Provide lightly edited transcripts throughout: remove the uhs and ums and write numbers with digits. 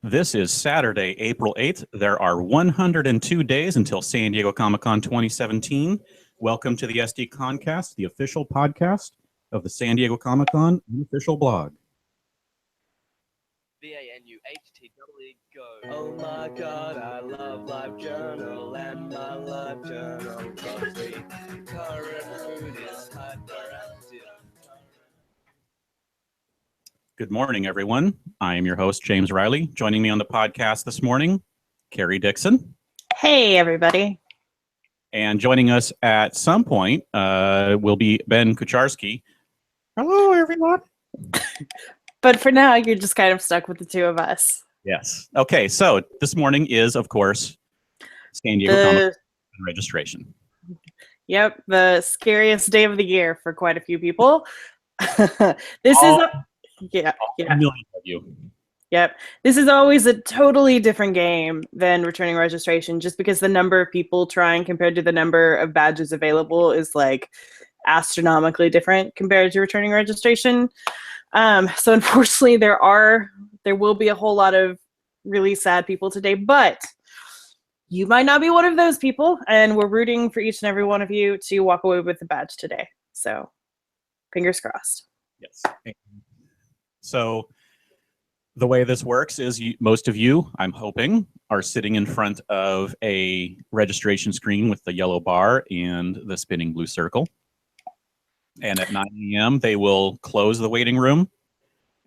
This is Saturday, April 8th. There are 102 days until San Diego Comic-Con 2017. Welcome to the SDConCast, the official podcast of the San Diego Comic-Con official blog. VANUHTW go. Oh my god, I love LiveJournal, and my LiveJournal loves me. Current mood is hyperactive. Good morning, everyone. I am your host, James Riley. Joining me on the podcast this morning, Carrie Dixon. Hey, everybody. And joining us at some point will be Ben Kucharski. Hello, everyone. But for now, you're just kind of stuck with the two of us. Yes. Okay, so this morning is, of course, San Diego Comic-Con registration. Yep, the scariest day of the year for quite a few people. Yeah. A million of you. Yep. This is always a totally different game than returning registration, just because the number of people trying compared to the number of badges available is like astronomically different compared to returning registration. So unfortunately, there will be a whole lot of really sad people today, but you might not be one of those people, and we're rooting for each and every one of you to walk away with the badge today. So fingers crossed. Yes. So the way this works is most of you, I'm hoping, are sitting in front of a registration screen with the yellow bar and the spinning blue circle. And at 9 a.m., they will close the waiting room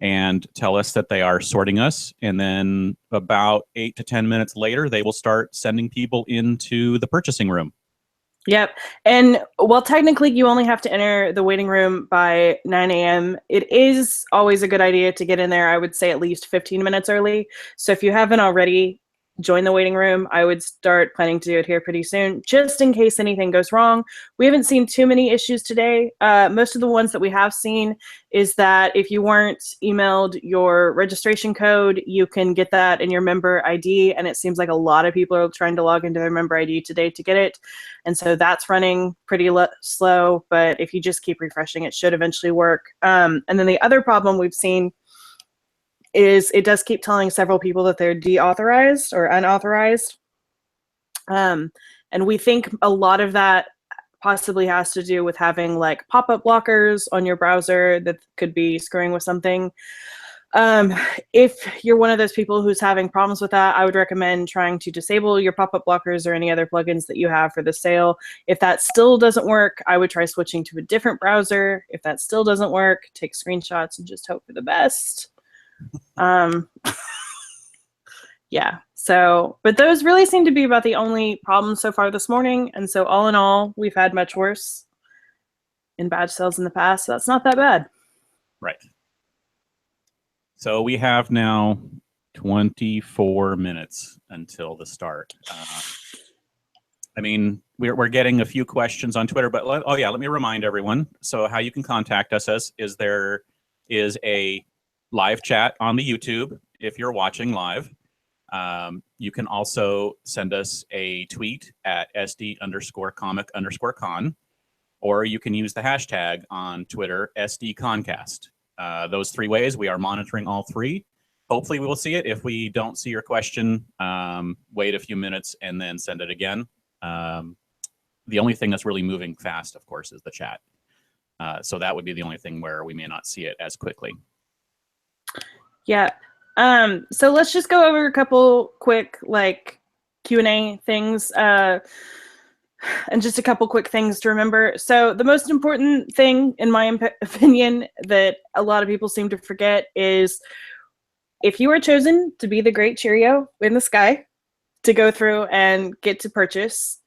and tell us that they are sorting us. And then about 8 to 10 minutes later, they will start sending people into the purchasing room. Yep. And while technically you only have to enter the waiting room by 9 a.m., it is always a good idea to get in there, I would say, at least 15 minutes early. So if you haven't already joined the waiting room, I would start planning to do it here pretty soon, just in case anything goes wrong. We haven't seen too many issues today. Most of the ones that we have seen is that if you weren't emailed your registration code, you can get that in your member ID, and it seems like a lot of people are trying to log into their member ID today to get it. And so that's running pretty slow, but if you just keep refreshing, it should eventually work. And then the other problem we've seen is it does keep telling several people that they're deauthorized or unauthorized. And we think a lot of that possibly has to do with having like pop-up blockers on your browser that could be screwing with something. If you're one of those people who's having problems with that, I would recommend trying to disable your pop-up blockers or any other plugins that you have for the sale. If that still doesn't work, I would try switching to a different browser. If that still doesn't work, take screenshots and just hope for the best. Yeah, so, but those really seem to be about the only problems so far this morning. And so all in all, we've had much worse in badge sales in the past. So that's not that bad. Right. So we have now 24 minutes until the start. I mean, we're getting a few questions on Twitter, but let me remind everyone. So how you can contact us is there is a live chat on the YouTube if you're watching live. You can also send us a tweet at SD_comic_con, or you can use the hashtag on Twitter, SDConCast. Those three ways, we are monitoring all three. Hopefully we will see it. If we don't see your question, wait a few minutes and then send it again. The only thing that's really moving fast, of course, is the chat. So that would be the only thing where we may not see it as quickly. Yeah. So let's just go over a couple quick like Q&A things and just a couple quick things to remember. So the most important thing, in my opinion, that a lot of people seem to forget is if you are chosen to be the great Cheerio in the sky to go through and get to purchase,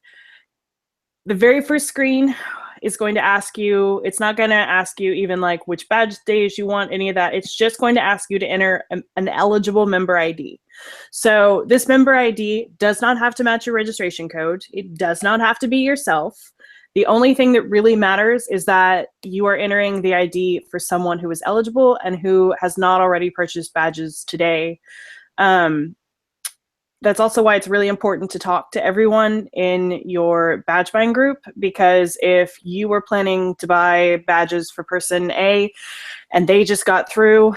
the very first screen is going to ask you, it's not going to ask you even like which badge days you want, any of that. It's just going to ask you to enter an eligible member ID. So this member ID does not have to match your registration code. It does not have to be yourself. The only thing that really matters is that you are entering the ID for someone who is eligible and who has not already purchased badges today. That's also why it's really important to talk to everyone in your badge buying group, because if you were planning to buy badges for person A and they just got through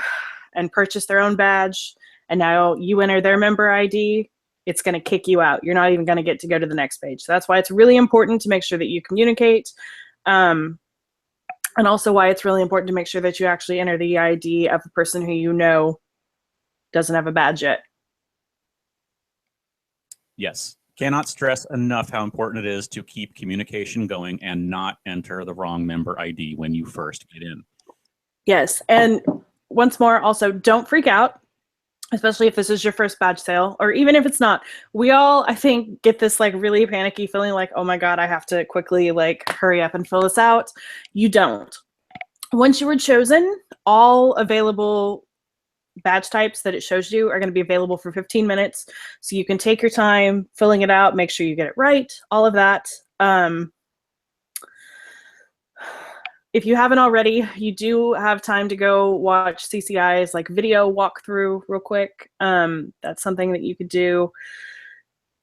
and purchased their own badge and now you enter their member ID, it's going to kick you out. You're not even going to get to go to the next page. So that's why it's really important to make sure that you communicate. And also why it's really important to make sure that you actually enter the ID of a person who you know doesn't have a badge yet. Yes. Cannot stress enough how important it is to keep communication going and not enter the wrong member ID when you first get in. Yes. And once more, also don't freak out, especially if this is your first badge sale, or even if it's not. We all, I think, get this like really panicky feeling like, oh my God, I have to quickly like hurry up and fill this out. You don't. Once you were chosen, all available badge types that it shows you are going to be available for 15 minutes. So you can take your time filling it out, make sure you get it right, all of that. If you haven't already, you do have time to go watch CCI's like video walkthrough real quick. That's something that you could do.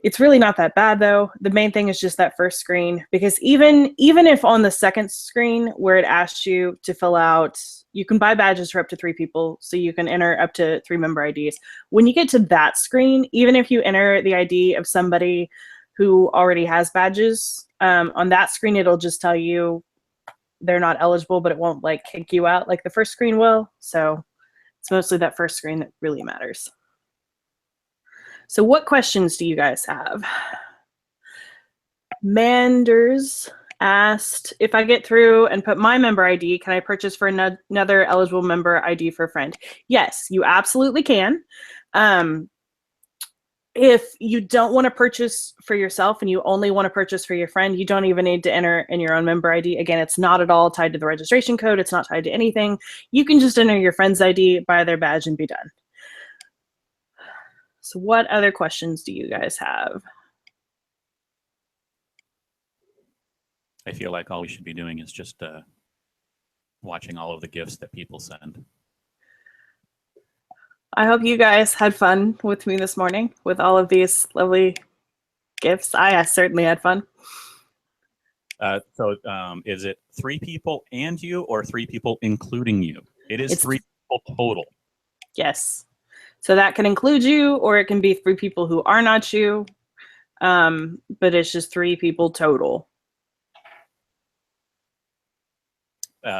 It's really not that bad though. The main thing is just that first screen, because even if on the second screen where it asks you to fill out, you can buy badges for up to 3 people, so you can enter up to 3 member IDs. When you get to that screen, even if you enter the ID of somebody who already has badges, on that screen it'll just tell you they're not eligible, but it won't like kick you out like the first screen will. So it's mostly that first screen that really matters. So what questions do you guys have? Manders asked, if I get through and put my member ID, can I purchase for another eligible member ID for a friend? Yes, you absolutely can. If you don't want to purchase for yourself and you only want to purchase for your friend, you don't even need to enter in your own member ID. Again, it's not at all tied to the registration code. It's not tied to anything. You can just enter your friend's ID, buy their badge, and be done. So what other questions do you guys have? I feel like all we should be doing is just watching all of the gifts that people send. I hope you guys had fun with me this morning with all of these lovely gifts. I certainly had fun. So is it 3 people and you, or 3 people including you? It's 3 people total. Yes. So that can include you, or it can be 3 people who are not you. But it's just 3 people total.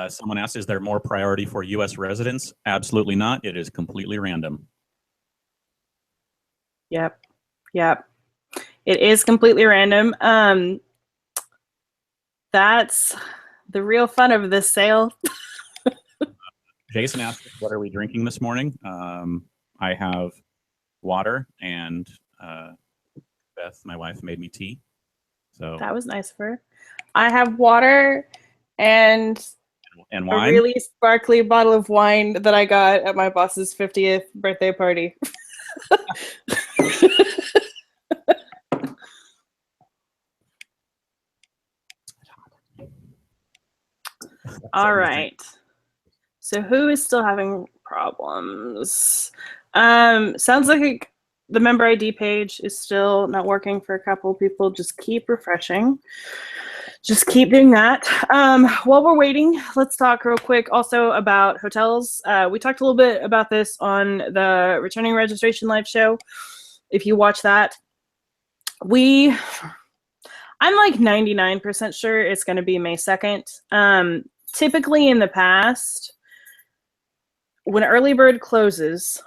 Someone asked, is there more priority for U.S. residents? Absolutely not. It is completely random. Yep. Yep. It is completely random. That's the real fun of this sale. Jason asked, what are we drinking this morning? I have water, and Beth, my wife, made me tea. So that was nice of her. I have water and wine. A really sparkly bottle of wine that I got at my boss's 50th birthday party. All right. So who is still having problems? Sounds like the member ID page is still not working for a couple of people. Just keep refreshing. Just keep doing that. While we're waiting, let's talk real quick also about hotels. We talked a little bit about this on the Returning Registration Live show. If you watch that, I'm like 99% sure it's going to be May 2nd. Typically in the past, when early bird closes,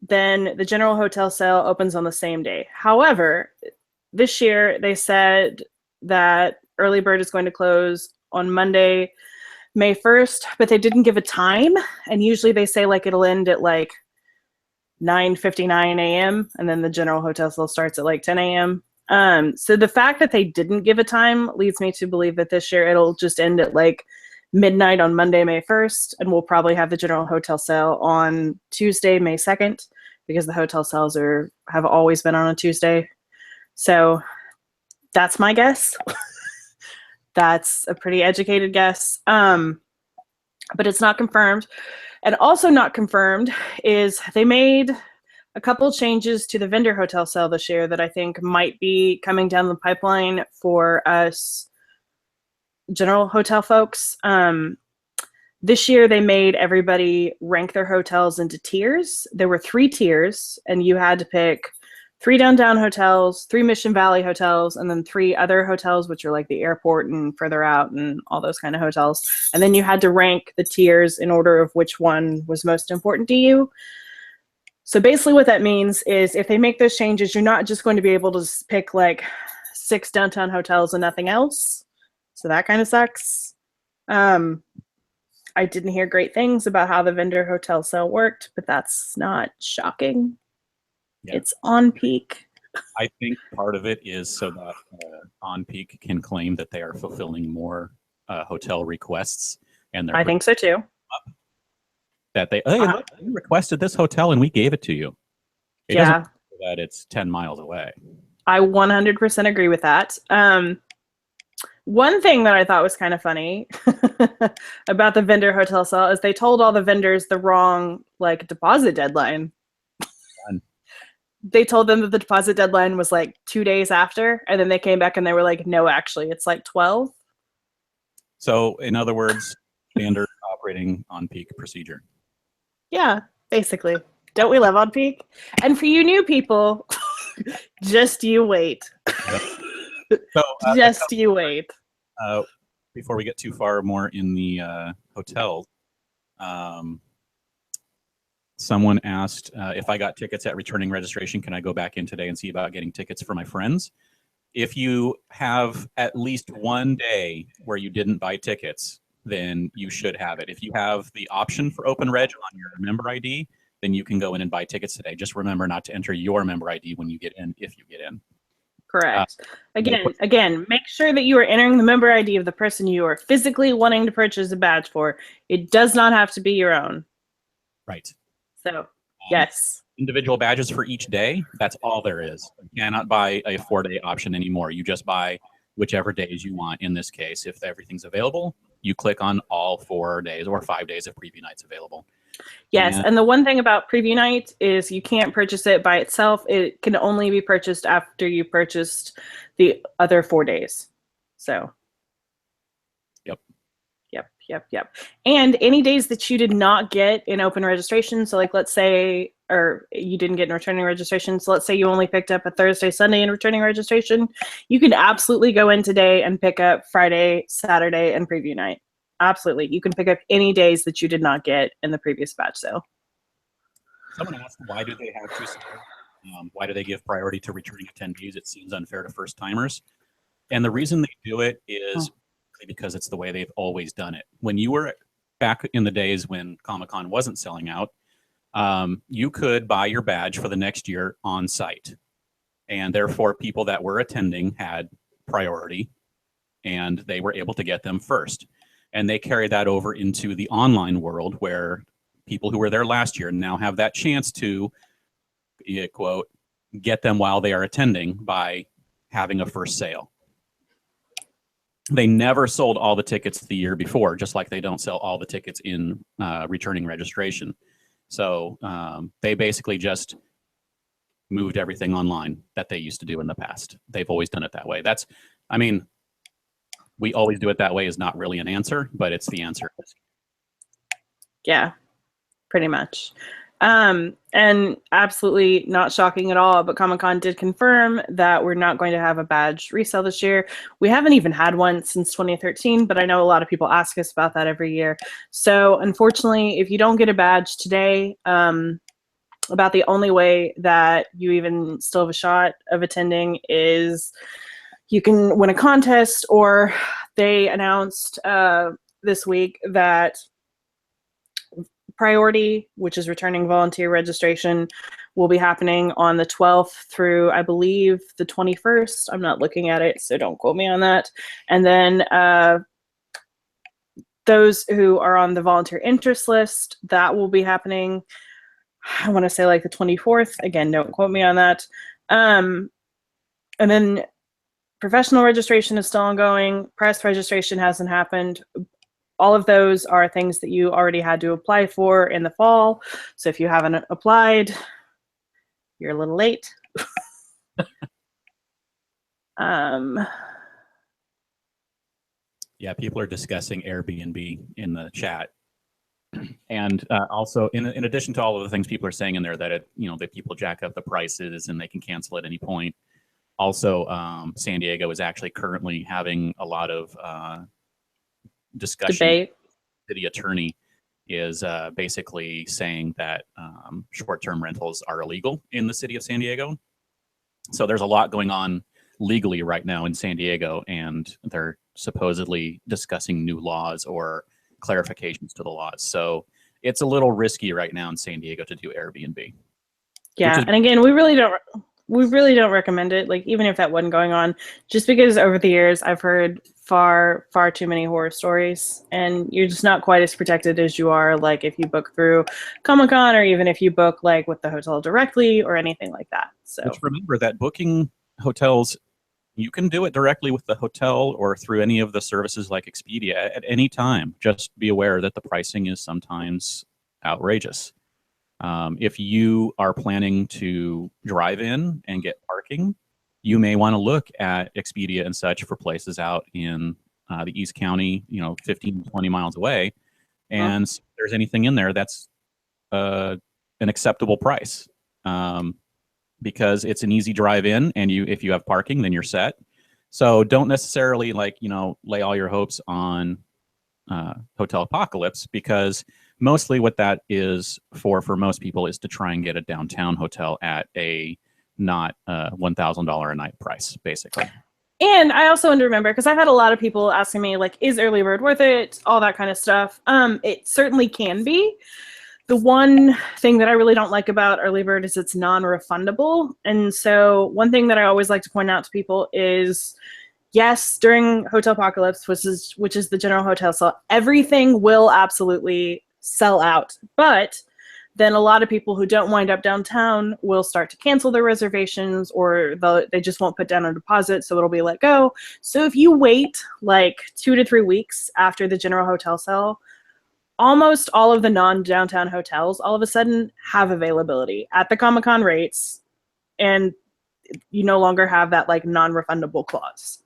then the general hotel sale opens on the same day. However, this year they said that early bird is going to close on Monday, May 1st, but they didn't give a time. And usually they say like it'll end at like 9:59 a.m. and then the general hotel sale starts at like 10 a.m. So the fact that they didn't give a time leads me to believe that this year it'll just end at like midnight on Monday, May 1st, and we'll probably have the general hotel sale on Tuesday, May 2nd, because the hotel sales have always been on a Tuesday. So that's my guess. That's a pretty educated guess. But it's not confirmed. And also not confirmed is they made a couple changes to the vendor hotel sale this year that I think might be coming down the pipeline for us general hotel folks. This year, they made everybody rank their hotels into tiers. There were 3 tiers, and you had to pick 3 downtown hotels, 3 Mission Valley hotels, and then 3 other hotels, which are like the airport and further out and all those kind of hotels. And then you had to rank the tiers in order of which one was most important to you. So basically what that means is if they make those changes, you're not just going to be able to pick like 6 downtown hotels and nothing else. So that kind of sucks. I didn't hear great things about how the vendor hotel sale worked, but that's not shocking. Yeah. It's on peak. I think part of it is so that on peak can claim that they are fulfilling more hotel requests, and I think so too. That they look, you requested this hotel and we gave it to you. It doesn't matter that it's 10 miles away. I 100% agree with that. One thing that I thought was kind of funny about the vendor hotel sale is they told all the vendors the wrong like deposit deadline. They told them that the deposit deadline was like 2 days after, and then they came back and they were like, no, actually, it's like 12. So in other words, standard operating on peak procedure. Yeah, basically. Don't we love on peak? And for you new people, just you wait. So, just you wait. Before we get too far more in the hotels, someone asked if I got tickets at returning registration, can I go back in today and see about getting tickets for my friends? If you have at least one day where you didn't buy tickets, then you should have it. If you have the option for open reg on your member ID, then you can go in and buy tickets today. Just remember not to enter your member ID when you get in, if you get in. Correct. Again, make sure that you are entering the member ID of the person you are physically wanting to purchase a badge for. It does not have to be your own. Right. So, yes. Individual badges for each day, that's all there is. You cannot buy a 4-day option anymore. You just buy whichever days you want. In this case, if everything's available, you click on all 4 days or 5 days of preview nights available. Yes, and the one thing about preview night is you can't purchase it by itself. It can only be purchased after you purchased the other 4 days. So. Yep. And any days that you did not get in open registration, so like let's say, or you didn't get in returning registration, so let's say you only picked up a Thursday, Sunday in returning registration, you can absolutely go in today and pick up Friday, Saturday, and preview night. Absolutely. You can pick up any days that you did not get in the previous batch sale. Someone asked, why do they have 2 sales? Why do they give priority to returning attendees? It seems unfair to first timers. And the reason they do it is because it's the way they've always done it. When you were back in the days when Comic-Con wasn't selling out, you could buy your badge for the next year on site. And therefore, people that were attending had priority and they were able to get them first. And they carried that over into the online world where people who were there last year now have that chance to, quote, get them while they are attending by having a first sale. They never sold all the tickets the year before, just like they don't sell all the tickets in returning registration. So they basically just moved everything online that they used to do in the past. They've always done it that way. That's, I mean, we always do it that way is not really an answer, but it's the answer. Yeah, pretty much. And absolutely not shocking at all, but Comic-Con did confirm that we're not going to have a badge resale this year. We haven't even had one since 2013, but I know a lot of people ask us about that every year. So unfortunately, if you don't get a badge today, about the only way that you even still have a shot of attending is you can win a contest, or they announced this week that priority, which is returning volunteer registration, will be happening on the 12th through, I believe, the 21st. I'm not looking at it, so don't quote me on that. And then those who are on the volunteer interest list, that will be happening, I want to say like the 24th. Again, don't quote me on that. And then professional registration is still ongoing. Press registration hasn't happened. All of those are things that you already had to apply for in the fall. So if you haven't applied, you're a little late. Yeah, people are discussing Airbnb in the chat. And also, in addition to all of the things people are saying in there, that that people jack up the prices and they can cancel at any point. Also, San Diego is actually currently having a lot of discussion. Debate. City attorney is basically saying that short-term rentals are illegal in the city of San Diego. So there's a lot going on legally right now in San Diego, and they're supposedly discussing new laws or clarifications to the laws. So it's a little risky right now in San Diego to do Airbnb. Yeah, and again, we really don't recommend it. Like, even if that wasn't going on, just because over the years I've heard far too many horror stories, and you're just not quite as protected as you are like if you book through Comic-Con, or even if you book like with the hotel directly or anything like that. So just remember that booking hotels, you can do it directly with the hotel or through any of the services like Expedia at any time. Just be aware that the pricing is sometimes outrageous. If you are planning to drive in and get parking, you may want to look at Expedia and such for places out in the East County, 15, 20 miles away, and see if there's anything in there that's an acceptable price. Because it's an easy drive in, and if you have parking, then you're set. So don't necessarily lay all your hopes on Hotel Apocalypse, because mostly what that is for most people is to try and get a downtown hotel at a not $1,000 a night price, basically. And I also want to remember, because I've had a lot of people asking me, like, is early bird worth it? All that kind of stuff. It certainly can be. The one thing that I really don't like about early bird is it's non-refundable. And so one thing that I always like to point out to people is, yes, during Hotel Apocalypse, which is the general hotel sale, everything will absolutely sell out. But then a lot of people who don't wind up downtown will start to cancel their reservations, or they just won't put down a deposit, so it'll be let go. So if you wait like 2 to 3 weeks after the general hotel sale, almost all of the non-downtown hotels all of a sudden have availability at the Comic-Con rates, and you no longer have that like non-refundable clause.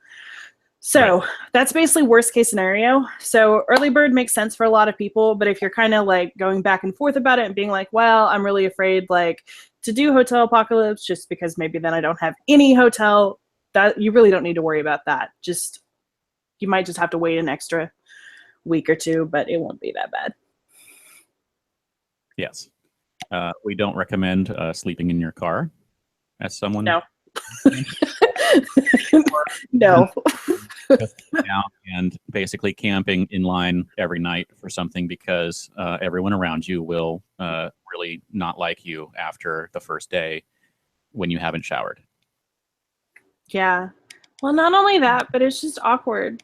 So that's basically worst case scenario. So early bird makes sense for a lot of people, but if you're kind of like going back and forth about it and being like, well, I'm really afraid like to do Hotel Apocalypse just because maybe then I don't have any hotel, that you really don't need to worry about that. You might just have to wait an extra week or two, but it won't be that bad. Yes. We don't recommend sleeping in your car, as someone. No. No. And basically camping in line every night for something, because everyone around you will really not like you after the first day when you haven't showered. Yeah. Well, not only that, but it's just awkward.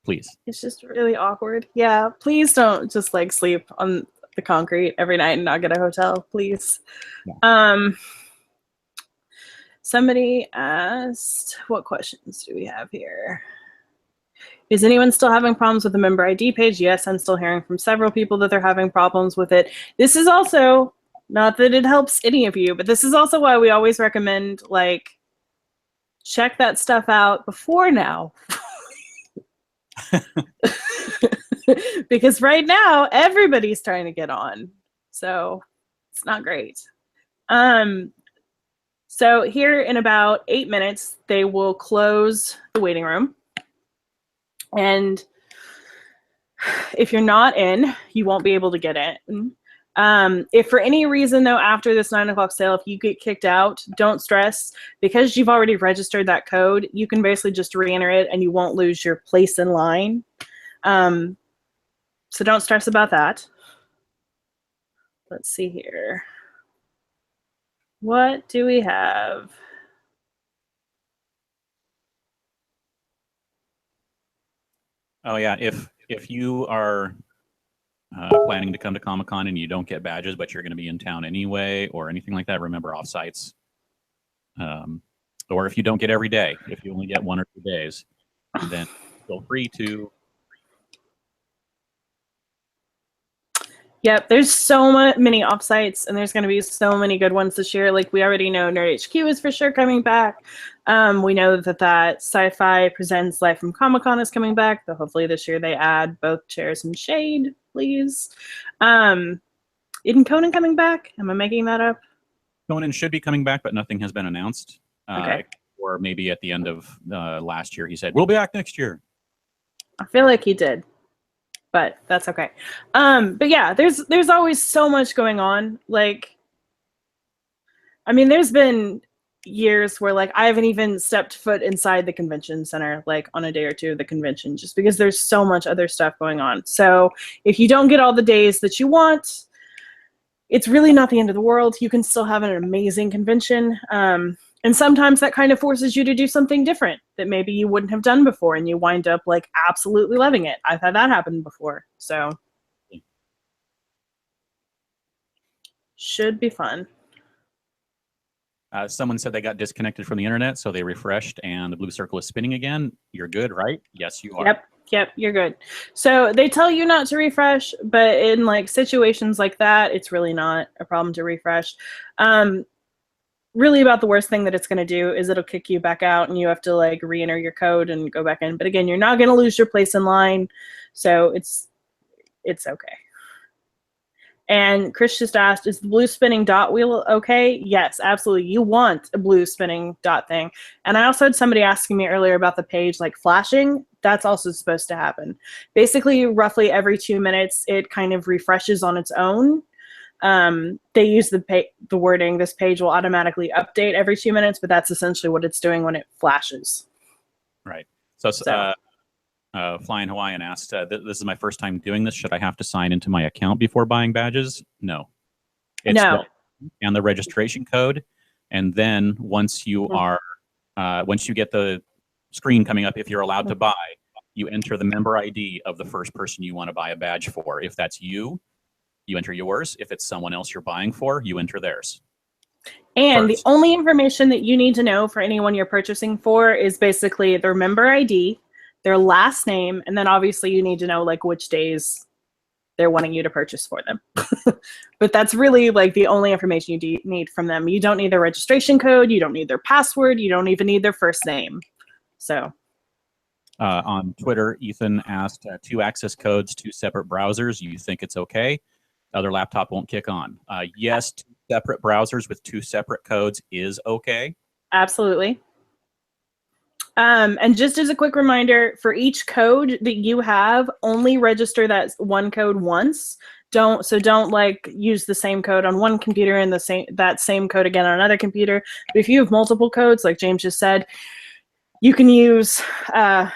Please. It's just really awkward. Yeah. Please don't just like sleep on the concrete every night and not get a hotel, please. Yeah. Somebody asked, what questions do we have here? Is anyone still having problems with the member ID page? Yes, I'm still hearing from several people that they're having problems with it. This is also, not that it helps any of you, but this is also why we always recommend, like, check that stuff out before now. Because right now, everybody's trying to get on. So it's not great. So here in about 8 minutes, they will close the waiting room. And if you're not in, you won't be able to get in. If for any reason, though, after this 9 o'clock sale, if you get kicked out, don't stress. Because you've already registered that code, you can basically just re-enter it and you won't lose your place in line. So don't stress about that. Let's see here. What do we have? Oh yeah, if you are planning to come to Comic-Con and you don't get badges, but you're going to be in town anyway, or anything like that, remember offsites. Or if you don't get every day, if you only get 1 or 2 days, then feel free to. Yep, there's so many offsites, and there's going to be so many good ones this year. Like, we already know Nerd HQ is for sure coming back. We know that Sci-Fi Presents Live from Comic-Con is coming back, but hopefully this year they add both chairs and shade, please. Isn't Conan coming back? Am I making that up? Conan should be coming back, but nothing has been announced. Okay. Or maybe at the end of last year, he said, we'll be back next year. I feel like he did, but that's okay. But yeah, there's always so much going on. Like, I mean, there's been years where like I haven't even stepped foot inside the convention center like on a day or two of the convention, just because there's so much other stuff going on. So if you don't get all the days that you want, it's really not the end of the world. You can still have an amazing convention. And sometimes that kind of forces you to do something different that maybe you wouldn't have done before, and you wind up like absolutely loving it. I've had that happen before. So should be fun. Someone said they got disconnected from the internet, so they refreshed and the blue circle is spinning again. You're good, right? Yes, you are. Yep, you're good. So they tell you not to refresh, but in like situations like that, it's really not a problem to refresh. Really about the worst thing that it's going to do is it'll kick you back out and you have to like re-enter your code and go back in. But again, you're not going to lose your place in line, so it's okay. And Chris just asked, is the blue spinning dot wheel okay? Yes, absolutely. You want a blue spinning dot thing. And I also had somebody asking me earlier about the page like flashing. That's also supposed to happen. Basically, roughly every 2 minutes, it kind of refreshes on its own. They use the wording, this page will automatically update every 2 minutes, but that's essentially what it's doing when it flashes. Right. So Flying Hawaiian asked, this is my first time doing this. Should I have to sign into my account before buying badges? No. No. And the registration code. And then once you are, once you get the screen coming up, if you're allowed to buy, you enter the member ID of the first person you want to buy a badge for. If that's you, you enter yours. If it's someone else you're buying for, you enter theirs. And first. The only information that you need to know for anyone you're purchasing for is basically their member ID, their last name, and then obviously you need to know like which days they're wanting you to purchase for them. But that's really like the only information you need from them. You don't need their registration code. You don't need their password. You don't even need their first name. So. On Twitter, Ethan asked 2 access codes, 2 separate browsers. You think it's okay? The other laptop won't kick on. Yes, 2 separate browsers with 2 separate codes is okay. Absolutely. And just as a quick reminder, for each code that you have, only register that one code once. Don't like use the same code on one computer and that same code again on another computer. But if you have multiple codes, like James just said, you can use,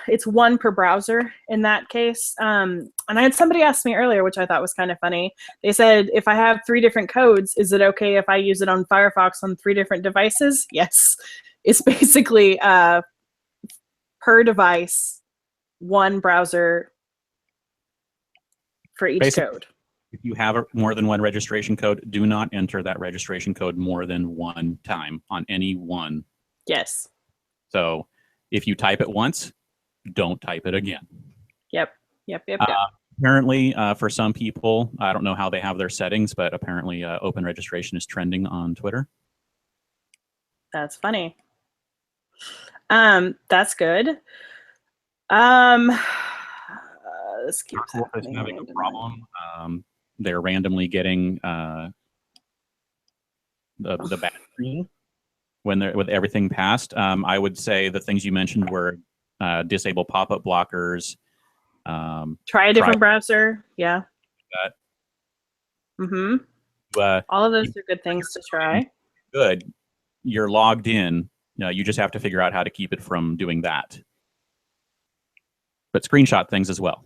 it's 1 per browser in that case. And I had somebody ask me earlier, which I thought was kind of funny. They said, if I have 3 different codes, is it okay if I use it on Firefox on 3 different devices? Yes. It's basically per device, 1 browser for each code. If you have more than 1 registration code, do not enter that registration code more than 1 time on any one. Yes. So if you type it once, don't type it again. Yep. Apparently, for some people, I don't know how they have their settings, but apparently open registration is trending on Twitter. That's funny. That's good. This keeps happening. Having a problem. They're randomly getting the bad screen when they're with everything passed. I would say the things you mentioned were disable pop-up blockers. Try a different browser. Yeah. That. All of those are good things to try. Good. You're logged in. You just have to figure out how to keep it from doing that. But screenshot things as well.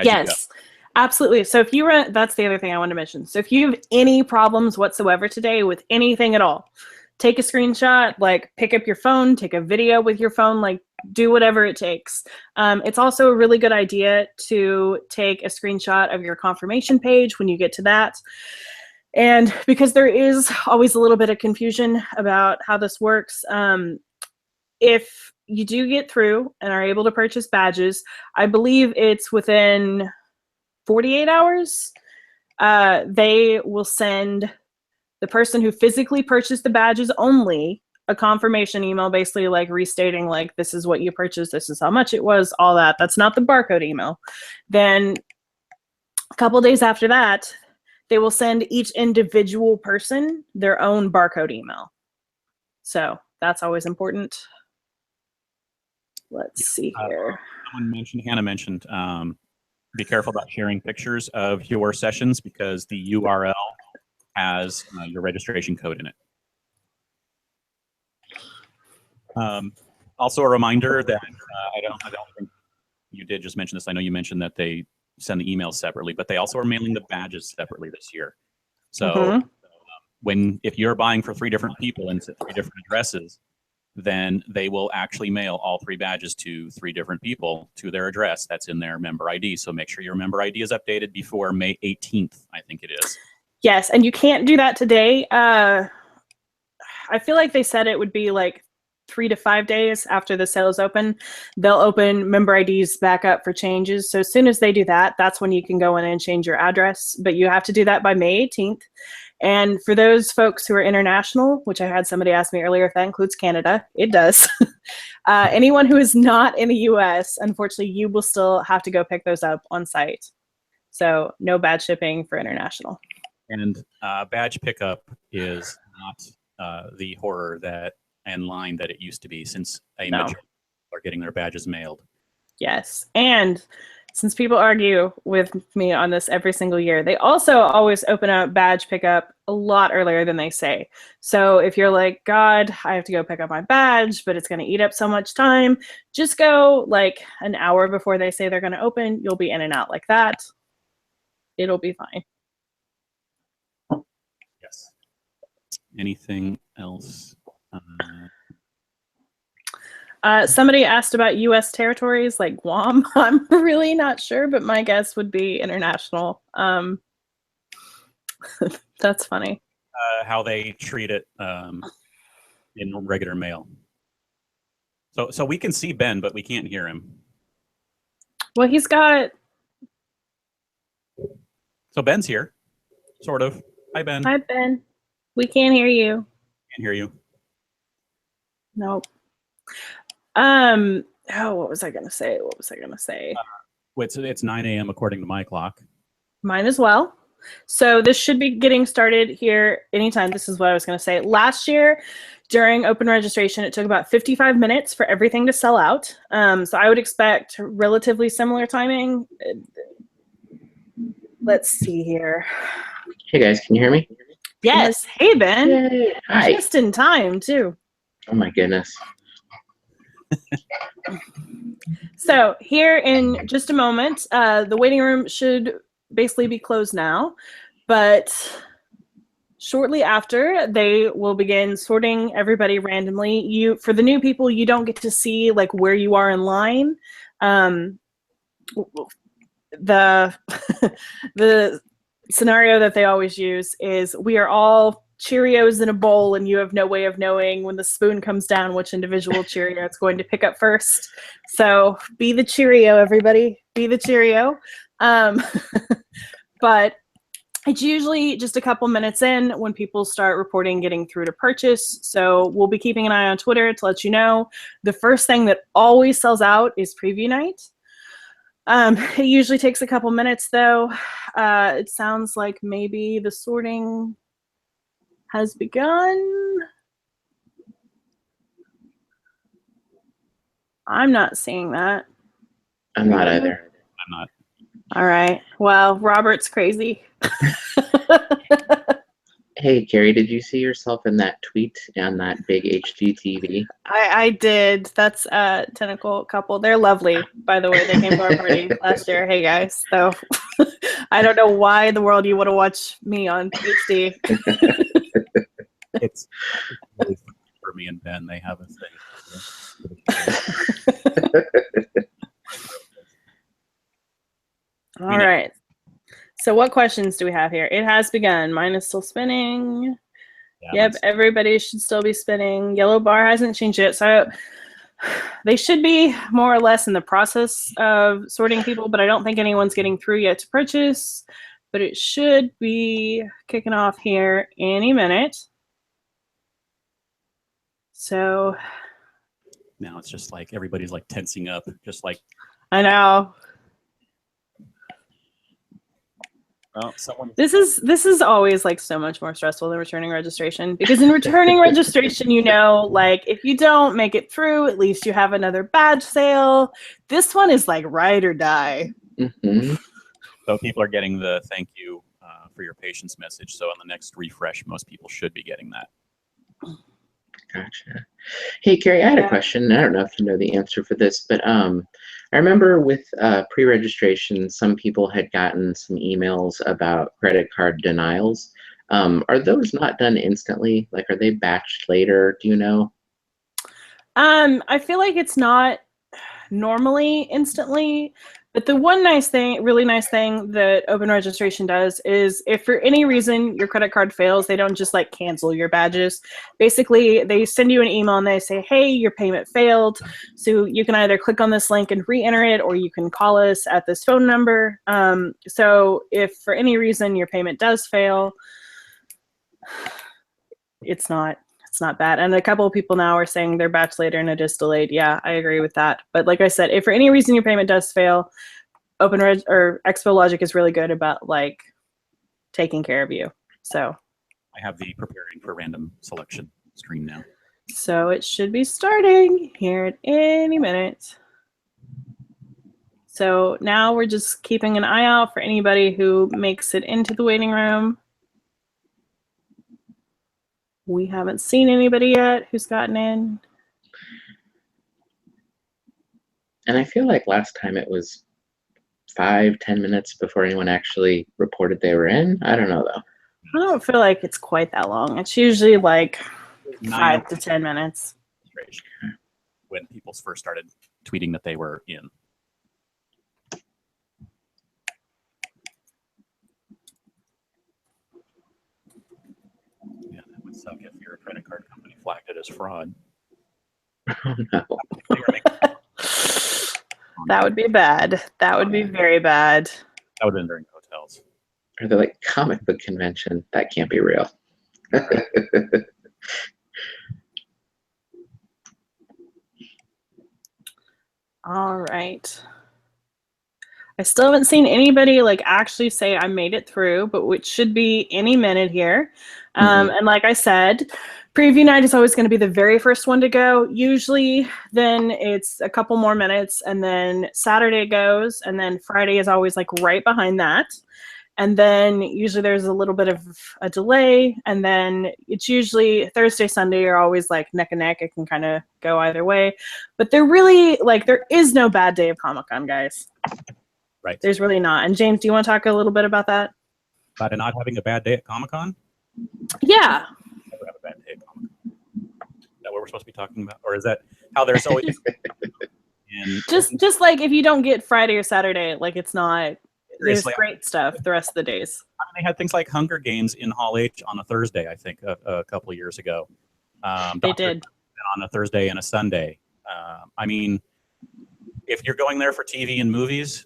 Yes, absolutely. So if you were, that's the other thing I wanted to mention. So if you have any problems whatsoever today with anything at all, take a screenshot, like pick up your phone, take a video with your phone, like do whatever it takes. It's also a really good idea to take a screenshot of your confirmation page when you get to that. And because there is always a little bit of confusion about how this works, if you do get through and are able to purchase badges, I believe it's within 48 hours. they will send the person who physically purchased the badges only a confirmation email, basically like restating like, this is what you purchased, this is how much it was, all that. That's not the barcode email. Then a couple days after that, they will send each individual person their own barcode email. So that's always important. Let's see here. Hannah mentioned, be careful about sharing pictures of your sessions because the URL has your registration code in it. Also a reminder that I don't think you did just mention this. I know you mentioned that they send the emails separately, but they also are mailing the badges separately this year. So if you're buying for 3 different people and 3 different addresses, then they will actually mail all 3 badges to 3 different people to their address that's in their member ID. So make sure your member ID is updated before May 18th, I think it is. Yes, and you can't do that today. I feel like they said it would be like 3 to 5 days after the sale is open. They'll open member IDs back up for changes. So as soon as they do that, that's when you can go in and change your address. But you have to do that by May 18th. And for those folks who are international, which I had somebody ask me earlier if that includes Canada, it does. Anyone who is not in the US, unfortunately, you will still have to go pick those up on site. So no badge shipping for international. And badge pickup is not the horror and line that it used to be, since a majority are getting their badges mailed. Yes, and since people argue with me on this every single year, they also always open up badge pickup a lot earlier than they say. So if you're like, God, I have to go pick up my badge, but it's going to eat up so much time, just go like an hour before they say they're going to open. You'll be in and out like that. It'll be fine. Yes. Anything else? Somebody asked about U.S. territories like Guam. I'm really not sure, but my guess would be international. That's funny. How they treat it in regular mail. So we can see Ben, but we can't hear him. Well, he's got... So Ben's here, sort of. Hi, Ben. Hi, Ben. We can't hear you. Can't hear you. Nope. Oh, what was I gonna say? It's 9 a.m. according to my clock. Mine as well. So this should be getting started here anytime. This is what I was gonna say. Last year, during open registration, it took about 55 minutes for everything to sell out. So I would expect relatively similar timing. Let's see here. Hey guys, can you hear me? Yes. Hey, Ben. Yay. Hi. Just in time, too. Oh my goodness. So here in just a moment, the waiting room should basically be closed now, but shortly after, they will begin sorting everybody randomly. For the new people, you don't get to see like where you are in line. The the scenario that they always use is we are all Cheerios in a bowl and you have no way of knowing when the spoon comes down which individual Cheerio it's going to pick up first. So be the Cheerio, everybody. Be the Cheerio. But it's usually just a couple minutes in when people start reporting getting through to purchase. So we'll be keeping an eye on Twitter to let you know. The first thing that always sells out is preview night. It usually takes a couple minutes though. It sounds like maybe the sorting has begun. I'm not seeing that. I'm not either. I'm not. All right. Well, Robert's crazy. Hey, Carrie, did you see yourself in that tweet on that big HGTV? I did. That's a Tentacle couple. They're lovely, by the way. They came to our party last year. Hey, guys. So I don't know why in the world you want to watch me on HD. It's really fun for me and Ben. They have a thing. All right. So what questions do we have here? It has begun. Mine is still spinning. Yeah, Yep, everybody should still be spinning. Yellow bar hasn't changed yet. So they should be more or less in the process of sorting people, but I don't think anyone's getting through yet to purchase. but it should be kicking off here any minute. So Now it's just like everybody's like tensing up, just like, I know. well, someone. This is always like so much more stressful than returning registration, because in returning registration, you know, like if you don't make it through, at least you have another badge sale. This one is like ride or die. Mm-hmm. So people are getting the thank you for your patience message. So on the next refresh, most people should be getting that. Gotcha. Hey, Carrie, I had a question. I don't know if you know the answer for this, but I remember with pre-registration, some people had gotten some emails about credit card denials. Are those not done instantly? Like, are they batched later? Do you know? I feel like it's not normally instantly, but the one really nice thing that open registration does is if for any reason your credit card fails, they don't just like cancel your badges. Basically, they send you an email and they say, hey, your payment failed. So you can either click on this link and re-enter it, or you can call us at this phone number. So if for any reason your payment does fail, it's not bad. And a couple of people now are saying they're batched later and it is delayed. Yeah, I agree with that. But like I said, if for any reason your payment does fail, Expo Logic is really good about like taking care of you. So I have the preparing for random selection screen now. So it should be starting here at any minute. So now we're just keeping an eye out for anybody who makes it into the waiting room. We haven't seen anybody yet who's gotten in. And I feel like last time it was 5-10 minutes before anyone actually reported they were in. I don't know though. I don't feel like it's quite that long. It's usually like 9 5 to 10 minutes. When people first started tweeting that they were in. Yeah, that would suck if your credit card company flagged it as fraud. Oh no. That would be bad. That would be very bad. That would have been during hotels. Or they're like, comic book convention. That can't be real. All right. I still haven't seen anybody like actually say I made it through, but which should be any minute here. And like I said, preview night is always going to be the very first one to go. Usually then it's a couple more minutes, and then Saturday goes, and then Friday is always like right behind that. And then usually there's a little bit of a delay, and then it's usually Thursday, Sunday are always like neck and neck. It can kind of go either way, but they're really like, there is no bad day of Comic-Con, guys. Right. There's really not. And James, do you want to talk a little bit about that? About not having a bad day at Comic-Con? Yeah. Never have a bad day at Comic-Con. Is that what we're supposed to be talking about? Or is that how there's always... just like if you don't get Friday or Saturday, like it's not... There's Seriously, great stuff the rest of the days. I mean, they had things like Hunger Games in Hall H on a Thursday, I think, a couple of years ago. They did. On a Thursday and a Sunday. I mean, if you're going there for TV and movies,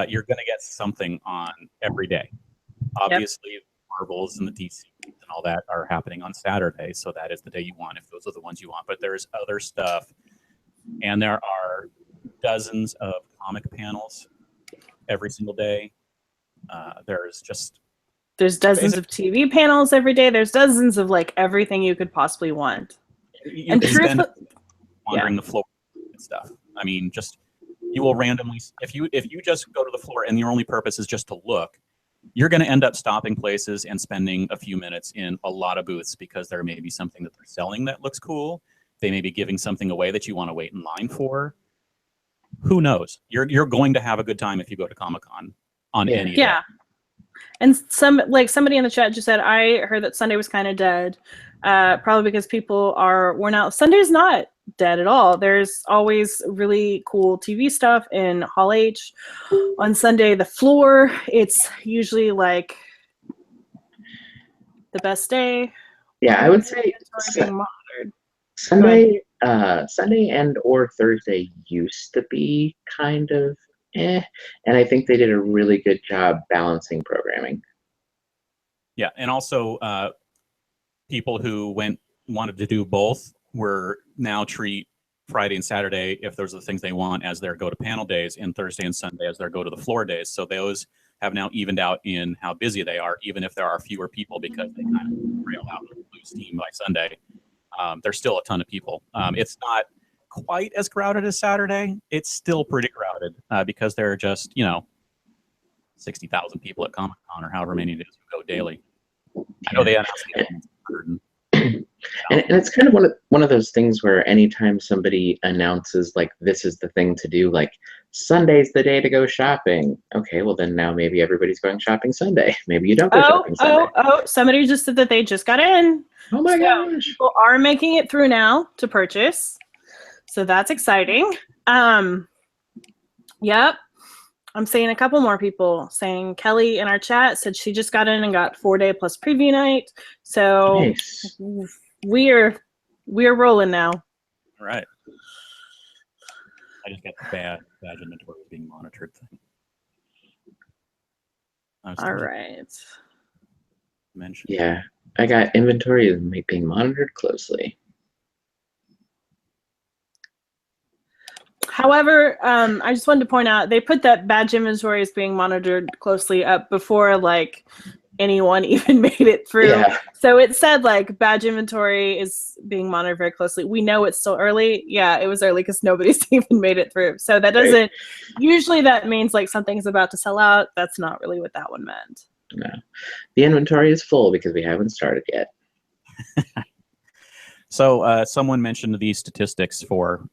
you're going to get something on every day. Obviously, Marvels and the DC and all that are happening on Saturday, so that is the day you want if those are the ones you want. But there's other stuff, and there are dozens of comic panels every single day. There's dozens of TV panels every day. There's dozens of like everything you could possibly want. You can spend wandering the floor and stuff. I mean, just you will randomly, if you just go to the floor and your only purpose is just to look, you're going to end up stopping places and spending a few minutes in a lot of booths because there may be something that they're selling that looks cool. They may be giving something away that you want to wait in line for. Who knows? You're going to have a good time if you go to Comic-Con on any day. Yeah. And somebody in the chat just said, I heard that Sunday was kind of dead. Probably because people are worn out. Sunday's not dead at all. There's always really cool TV stuff in Hall H. On Sunday, the floor, it's usually like the best day. Yeah, I would say Sunday and or Thursday used to be kind of and I think they did a really good job balancing programming. Yeah, and also people who wanted to do both were now treat Friday and Saturday, if those are the things they want, as their go to panel days, and Thursday and Sunday as their go to the floor days. So those have now evened out in how busy they are, even if there are fewer people because they kind of rail out and lose steam by Sunday. There's still a ton of people. It's not quite as crowded as Saturday. It's still pretty crowded because there are just 60,000 people at Comic-Con or however many it is who go daily. I know they announced the 100. And it's kind of one of those things where anytime somebody announces like this is the thing to do, like Sunday's the day to go shopping. Okay, well then now maybe everybody's going shopping Sunday. Maybe you don't go shopping Sunday. Somebody just said that they just got in. Oh my gosh. People are making it through now to purchase. So that's exciting. Yep. I'm seeing a couple more people saying Kelly in our chat said she just got in and got 4-day plus preview night. So Nice. we're rolling now. All right. I just got the badge inventory being monitored thing. All right. Mention. Yeah, I got inventory is being monitored closely. However, I just wanted to point out they put that badge inventory is being monitored closely up before like anyone even made it through. Yeah. So it said like badge inventory is being monitored very closely. We know it's still early. Yeah, it was early because nobody's even made it through. So that doesn't usually that means like something's about to sell out. That's not really what that one meant. No, the inventory is full because we haven't started yet. So someone mentioned these statistics for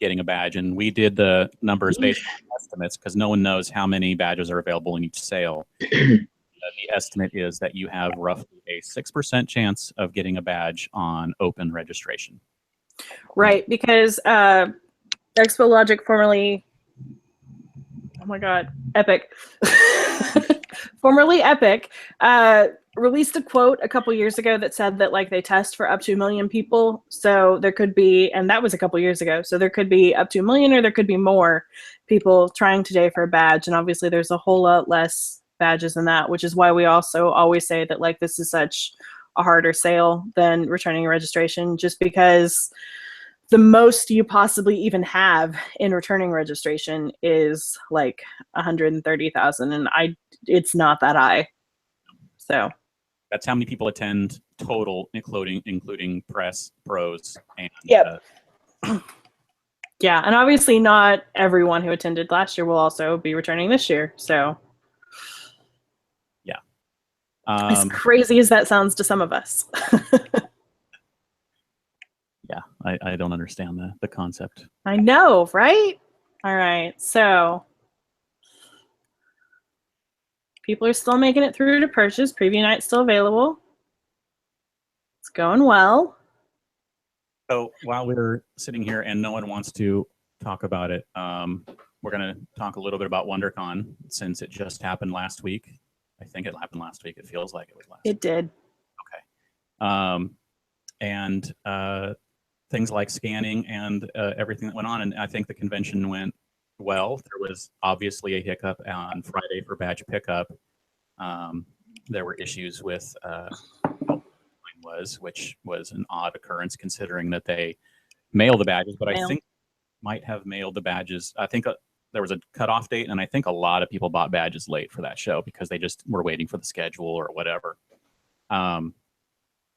getting a badge, and we did the numbers based on estimates because no one knows how many badges are available in each sale. The estimate is that you have roughly a 6% chance of getting a badge on open registration. Right, because Expo Logic, formerly, oh my God, Epic, formerly Epic, released a quote a couple years ago that said that like they test for up to 1 million people. So there could be, and that was a couple years ago. So there could be up to 1 million or there could be more people trying today for a badge. And obviously there's a whole lot less badges than that, which is why we also always say that like this is such a harder sale than returning a registration, just because the most you possibly even have in returning registration is like 130,000, and it's not that high. So that's how many people attend total, including press, pros, and yep. Yeah, and obviously not everyone who attended last year will also be returning this year. So yeah, as crazy as that sounds to some of us. Yeah, I don't understand the concept. I know, right? All right, so people are still making it through to purchase. Preview night's still available. It's going well. So while we're sitting here and no one wants to talk about it, we're going to talk a little bit about WonderCon since it just happened last week. I think it happened last week. It feels like it was last week. It did. Okay. And things like scanning and everything that went on. And I think the convention went well. There was obviously a hiccup on Friday for badge pickup. There were issues with which was an odd occurrence considering that they mail the badges, but I think might have mailed the badges. I think there was a cutoff date, and I think a lot of people bought badges late for that show because they just were waiting for the schedule or whatever.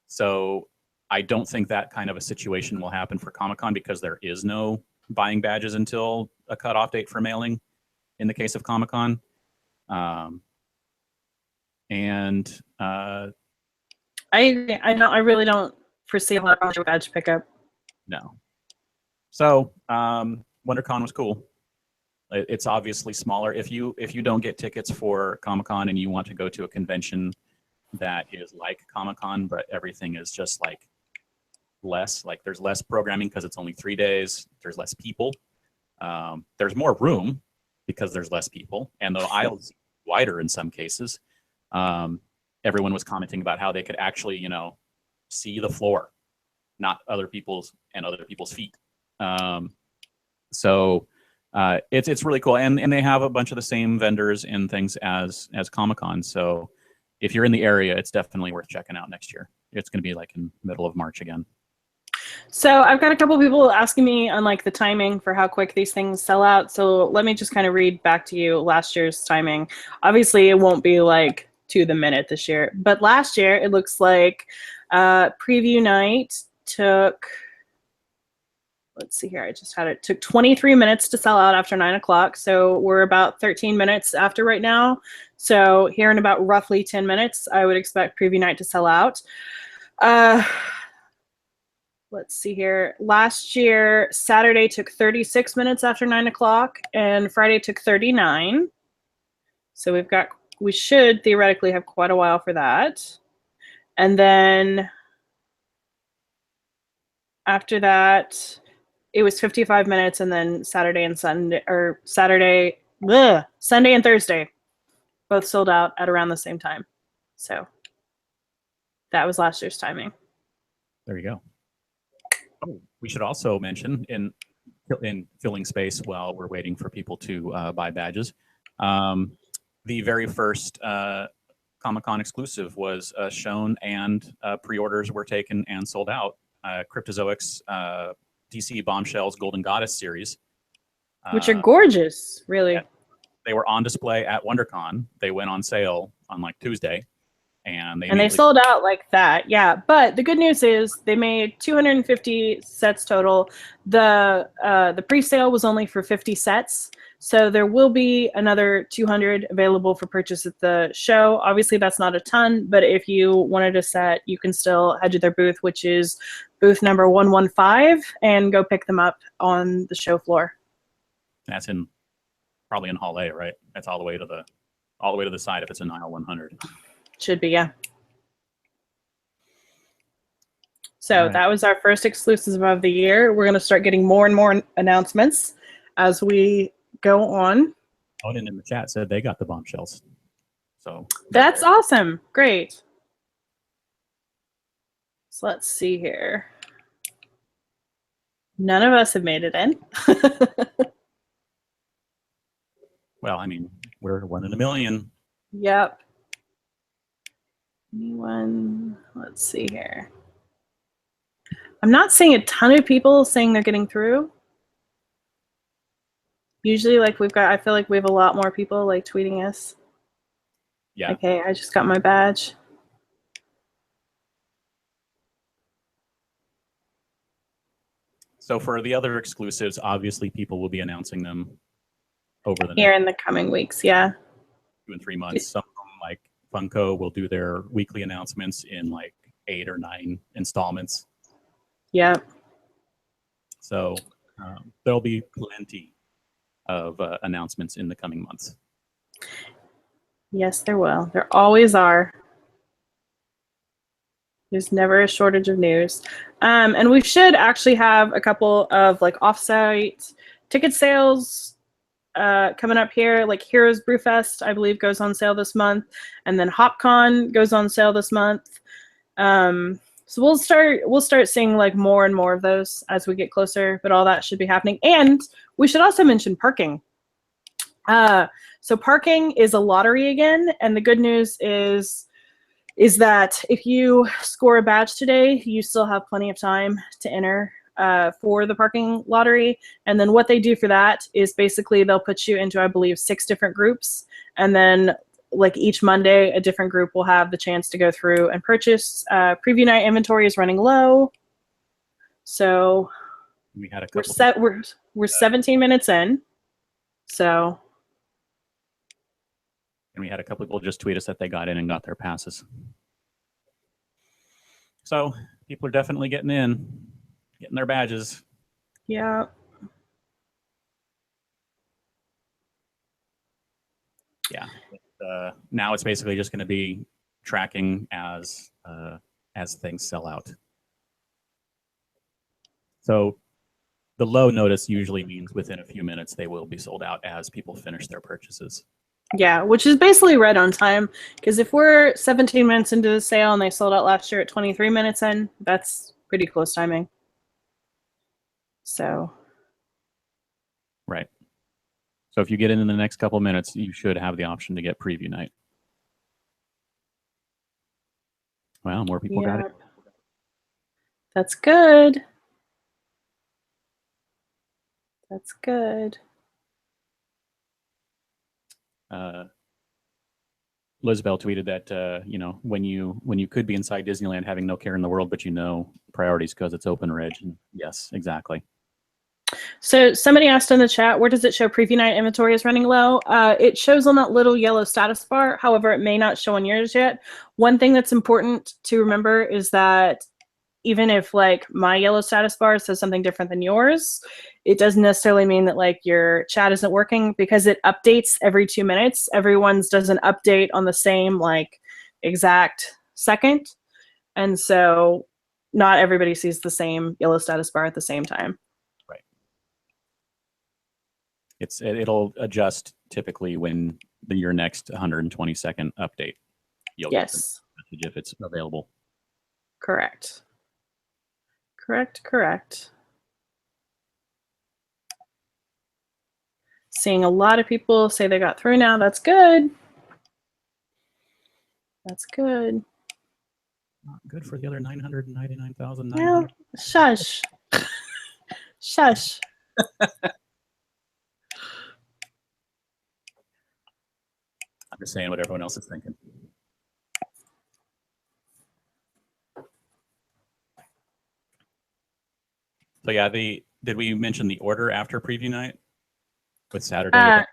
So I don't think that kind of a situation will happen for Comic-Con because there is no buying badges until a cutoff date for mailing in the case of Comic-Con. I agree. I really don't foresee a lot of badge pickup. No. So WonderCon was cool. It's obviously smaller. If you don't get tickets for Comic-Con and you want to go to a convention that is like Comic-Con, but everything is just like less, like there's less programming because it's only 3 days. There's less people. There's more room because there's less people, and the aisles wider in some cases. Everyone was commenting about how they could actually, see the floor, not other people's feet. So It's really cool, and they have a bunch of the same vendors and things as Comic-Con. So if you're in the area, it's definitely worth checking out next year. It's going to be like in middle of March again. So I've got a couple people asking me on like the timing for how quick these things sell out. So let me just kind of read back to you last year's timing. Obviously, it won't be like to the minute this year, but last year it looks like preview night took. Let's see here. I just had it. Took 23 minutes to sell out after 9 o'clock. So we're about 13 minutes after right now. So here in about roughly 10 minutes, I would expect preview night to sell out. Let's see here. Last year, Saturday took 36 minutes after 9 o'clock, and Friday took 39. So we should theoretically have quite a while for that. And then after that, it was 55 minutes, and then Sunday and Thursday both sold out at around the same time. So that was last year's timing. There you go. Oh, we should also mention in filling space while we're waiting for people to buy badges. The very first Comic-Con exclusive was shown, and pre-orders were taken and sold out. Cryptozoic's DC Bombshells Golden Goddess series, which are gorgeous, really. Yeah, they were on display at WonderCon. They went on sale on like Tuesday, and they sold out like that. Yeah, but the good news is they made 250 sets total. The pre-sale was only for 50 sets, so there will be another 200 available for purchase at the show. Obviously, that's not a ton, but if you wanted a set, you can still head to their booth, which is booth number 115, and go pick them up on the show floor. That's probably in Hall A, right? That's all the way to the side if it's in aisle 100. Should be, yeah. So that was our first exclusive of the year. We're going to start getting more and more announcements as we go on. Odin in the chat said they got the bombshells. So that's awesome. Great. So let's see here. None of us have made it in. Well, I mean, we're 1 in a million. Yep. Anyone? Let's see here. I'm not seeing a ton of people saying they're getting through. Usually, like I feel like we have a lot more people like tweeting us. Yeah. Okay, I just got my badge. So for the other exclusives, obviously people will be announcing them over the in the coming weeks. Yeah. 2 and 3 months. Some of them, like Funko, will do their weekly announcements in like 8 or 9 installments. Yeah. So there'll be plenty of announcements in the coming months. Yes, there will. There always are. There's never a shortage of news. And we should actually have a couple of like offsite ticket sales coming up here. Like Heroes Brewfest, I believe, goes on sale this month. And then HopCon goes on sale this month. So we'll start seeing like more and more of those as we get closer, but all that should be happening. And we should also mention parking. So parking is a lottery again. And the good news is that if you score a badge today, you still have plenty of time to enter for the parking lottery. And then what they do for that is basically they'll put you into, I believe, 6 different groups. And then like each Monday, a different group will have the chance to go through and purchase. Preview night inventory is running low. So we had a couple we're 17 minutes in. So. And we had a couple people just tweet us that they got in and got their passes. So people are definitely getting their badges. Yeah. Yeah. Now it's basically just going to be tracking as things sell out. So the low notice usually means within a few minutes they will be sold out as people finish their purchases. Yeah, which is basically right on time, because if we're 17 minutes into the sale and they sold out last year at 23 minutes in, that's pretty close timing. So. Right. So if you get in the next couple minutes, you should have the option to get preview night. Wow, more people got it. That's good. That's good. Lizbel tweeted that you know, when you could be inside Disneyland having no care in the world, but you know priorities because it's open reg. And yes, exactly. So somebody asked in the chat, where does it show preview night inventory is running low? It shows on that little yellow status bar. However, it may not show on yours yet. One thing that's important to remember is that even if like my yellow status bar says something different than yours, it doesn't necessarily mean that like your chat isn't working, because it updates every 2 minutes. Everyone's doesn't update on the same like exact second. And so not everybody sees the same yellow status bar at the same time. Right. It'll adjust typically when your next 120-second update. You'll get the message if it's available. Correct. Correct. Seeing a lot of people say they got through now. That's good. That's good. Not good for the other 999,900. Yeah. Shush. Shush. I'm just saying what everyone else is thinking. So yeah, did we mention the order after preview night with Saturday?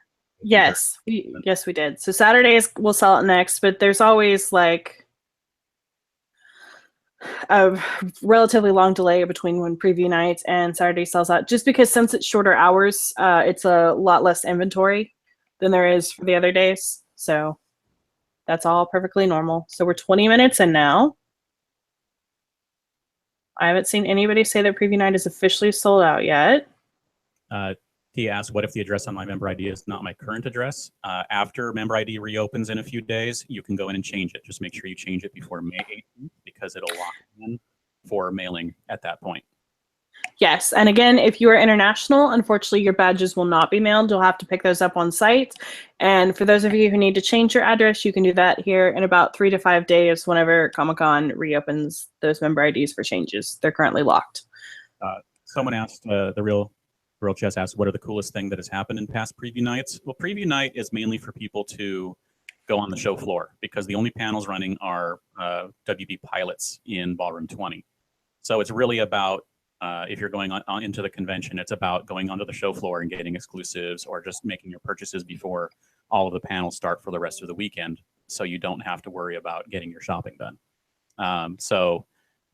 Yes, we did. So Saturdays we'll sell it next, but there's always like a relatively long delay between when preview night and Saturday sells out, just because since it's shorter hours, it's a lot less inventory than there is for the other days. So that's all perfectly normal. So we're 20 minutes in now. I haven't seen anybody say that preview night is officially sold out yet. He asked, what if the address on my member ID is not my current address? After member ID reopens in a few days, you can go in and change it. Just make sure you change it before May 18th, because it'll lock in for mailing at that point. Yes, and again, if you are international, unfortunately, your badges will not be mailed. You'll have to pick those up on site. And for those of you who need to change your address, you can do that here in about 3 to 5 days whenever Comic-Con reopens those member IDs for changes. They're currently locked. Someone asked, the real Chess asked, what are the coolest thing that has happened in past preview nights? Well, preview night is mainly for people to go on the show floor, because the only panels running are WB pilots in Ballroom 20. So it's really about, if you're going on into the convention, it's about going onto the show floor and getting exclusives, or just making your purchases before all of the panels start for the rest of the weekend, so you don't have to worry about getting your shopping done. So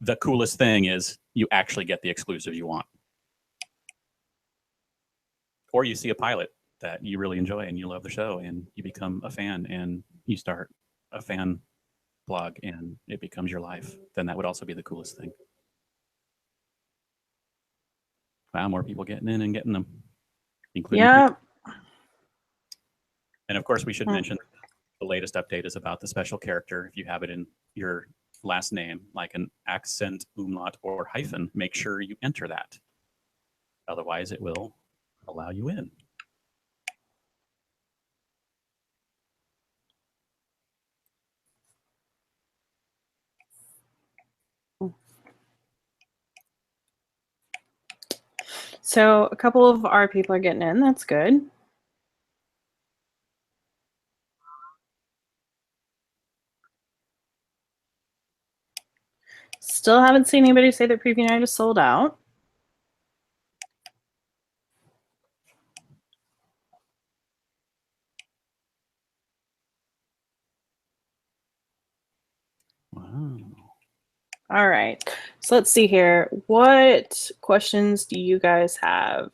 the coolest thing is you actually get the exclusive you want. Or you see a pilot that you really enjoy and you love the show, and you become a fan and you start a fan blog and it becomes your life. Then that would also be the coolest thing. Wow, more people getting in and getting them, including people. And of course, we should mention the latest update is about the special character. If you have it in your last name, like an accent, umlaut, or hyphen, make sure you enter that. Otherwise, it will allow you in. So a couple of our people are getting in. That's good. Still haven't seen anybody say that preview night is sold out. Wow. All right. So let's see here. What questions do you guys have?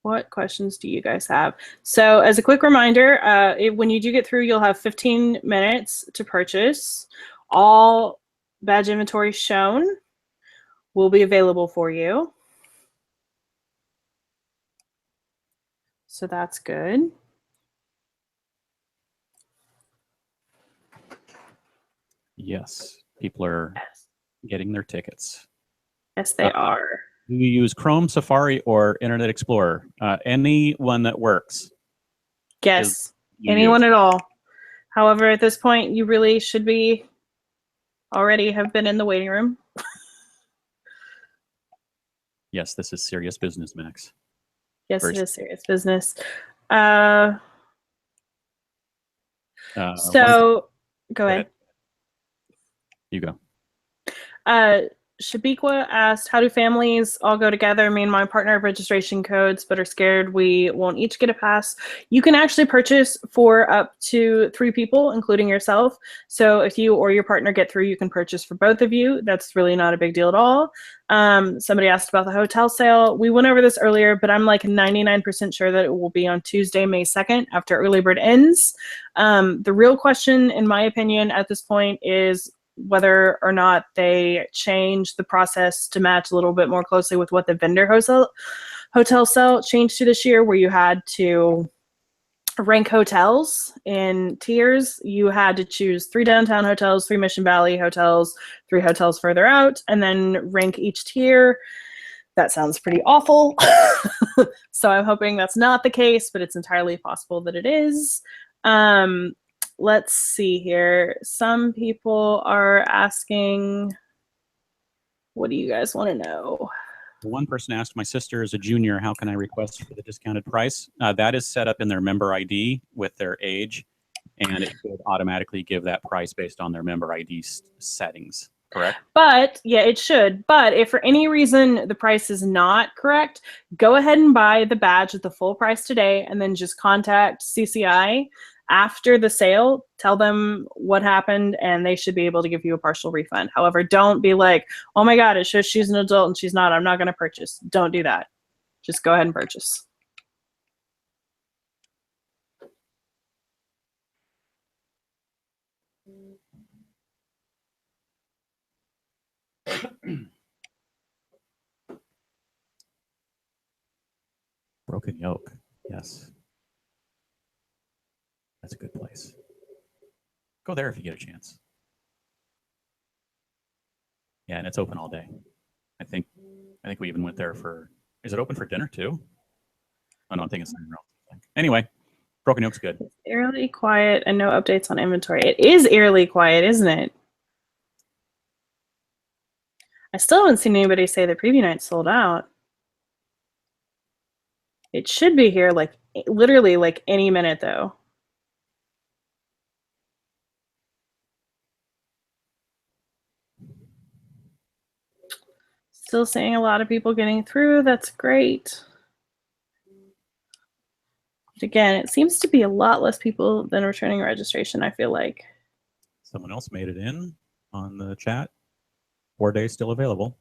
What questions do you guys have? So as a quick reminder, when you do get through, you'll have 15 minutes to purchase. All badge inventory shown will be available for you. So that's good. Yes, people are getting their tickets. Yes, they are. Do you use Chrome, Safari, or Internet Explorer? Any one that works. Yes, you anyone use. at all. However, at this point, you really should be already have been in the waiting room. Yes, this is serious business, Max. Yes, First. it is serious business. Go ahead. You go. Shabiqua asked, how do families all go together? Me and my partner have registration codes, but are scared we won't each get a pass. You can actually purchase for up to 3 people, including yourself. So if you or your partner get through, you can purchase for both of you. That's really not a big deal at all. Somebody asked about the hotel sale. We went over this earlier, but I'm like 99% sure that it will be on Tuesday, May 2nd, after early bird ends. The real question, in my opinion, at this point is whether or not they change the process to match a little bit more closely with what the vendor hotel sale changed to this year, where you had to rank hotels in tiers. You had to choose 3 downtown hotels, 3 Mission Valley hotels, 3 hotels further out, and then rank each tier. That sounds pretty awful. So I'm hoping that's not the case, but it's entirely possible that it is. Let's see here. Some people are asking, what do you guys want to know? One person asked, my sister is a junior. How can I request for the discounted price? That is set up in their member ID with their age, and it should automatically give that price based on their member ID settings, correct? But, yeah, it should. But if for any reason the price is not correct, go ahead and buy the badge at the full price today, and then just contact CCI after the sale, tell them what happened, and they should be able to give you a partial refund. However, don't be like, oh my God, it shows she's an adult and she's not. I'm not going to purchase. Don't do that. Just go ahead and purchase. Broken Yoke, yes. That's a good place. Go there if you get a chance. Yeah, and it's open all day. I think we even went there for, is it open for dinner too? Oh no, I think it's anyway, Broken Yoke's good. It's eerily quiet and no updates on inventory. It is eerily quiet, isn't it? I still haven't seen anybody say the preview night sold out. It should be here like literally like any minute though. Still seeing a lot of people getting through. That's great. But again, it seems to be a lot less people than returning registration, I feel like. Someone else made it in on the chat. 4 days still available.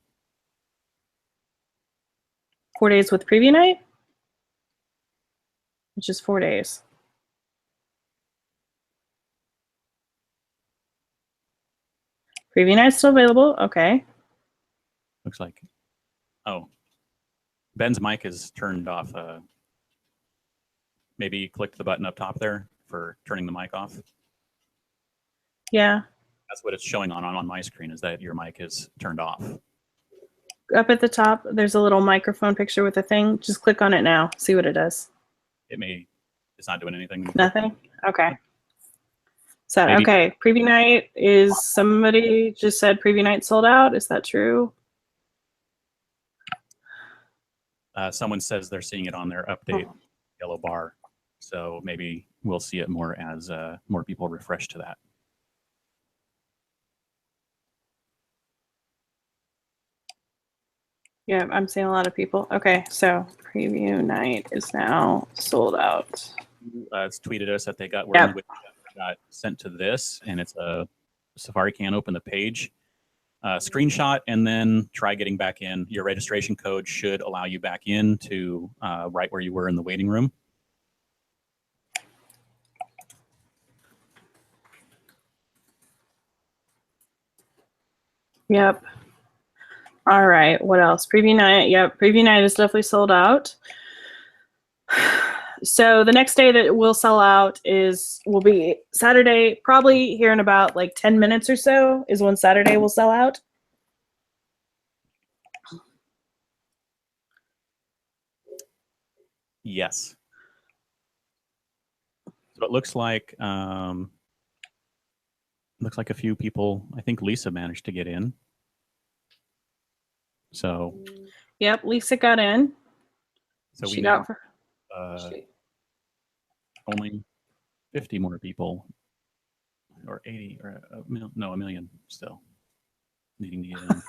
4 days with preview night? Which is 4 days. Preview night's still available. Okay. Looks like. Oh, Ben's mic is turned off. Maybe click the button up top there for turning the mic off. Yeah. That's what it's showing on my screen, is that your mic is turned off. Up at the top, there's a little microphone picture with a thing. Just click on it now. See what it does. It's not doing anything. Nothing? Okay. So, Maybe. okay. Preview night is, somebody just said preview night sold out. Is that true? Someone says they're seeing it on their update yellow bar. So maybe we'll see it more as more people refresh to that. Yeah, I'm seeing a lot of people. Okay, so preview night is now sold out. It's tweeted us that they got got sent to this, and it's a Safari can't open the page. Screenshot and then try getting back in. Your registration code should allow you back in to right where you were in the waiting room. Yep. All right, what else? Preview night. Yep, preview night is definitely sold out. So the next day that will sell out will be Saturday, probably here in about like 10 minutes or so is when Saturday will sell out. Yes. So it looks like a few people. I think Lisa managed to get in. So. Yep, Lisa got in. So She we got now only 50 more people, or 80, or a million still needing to get in.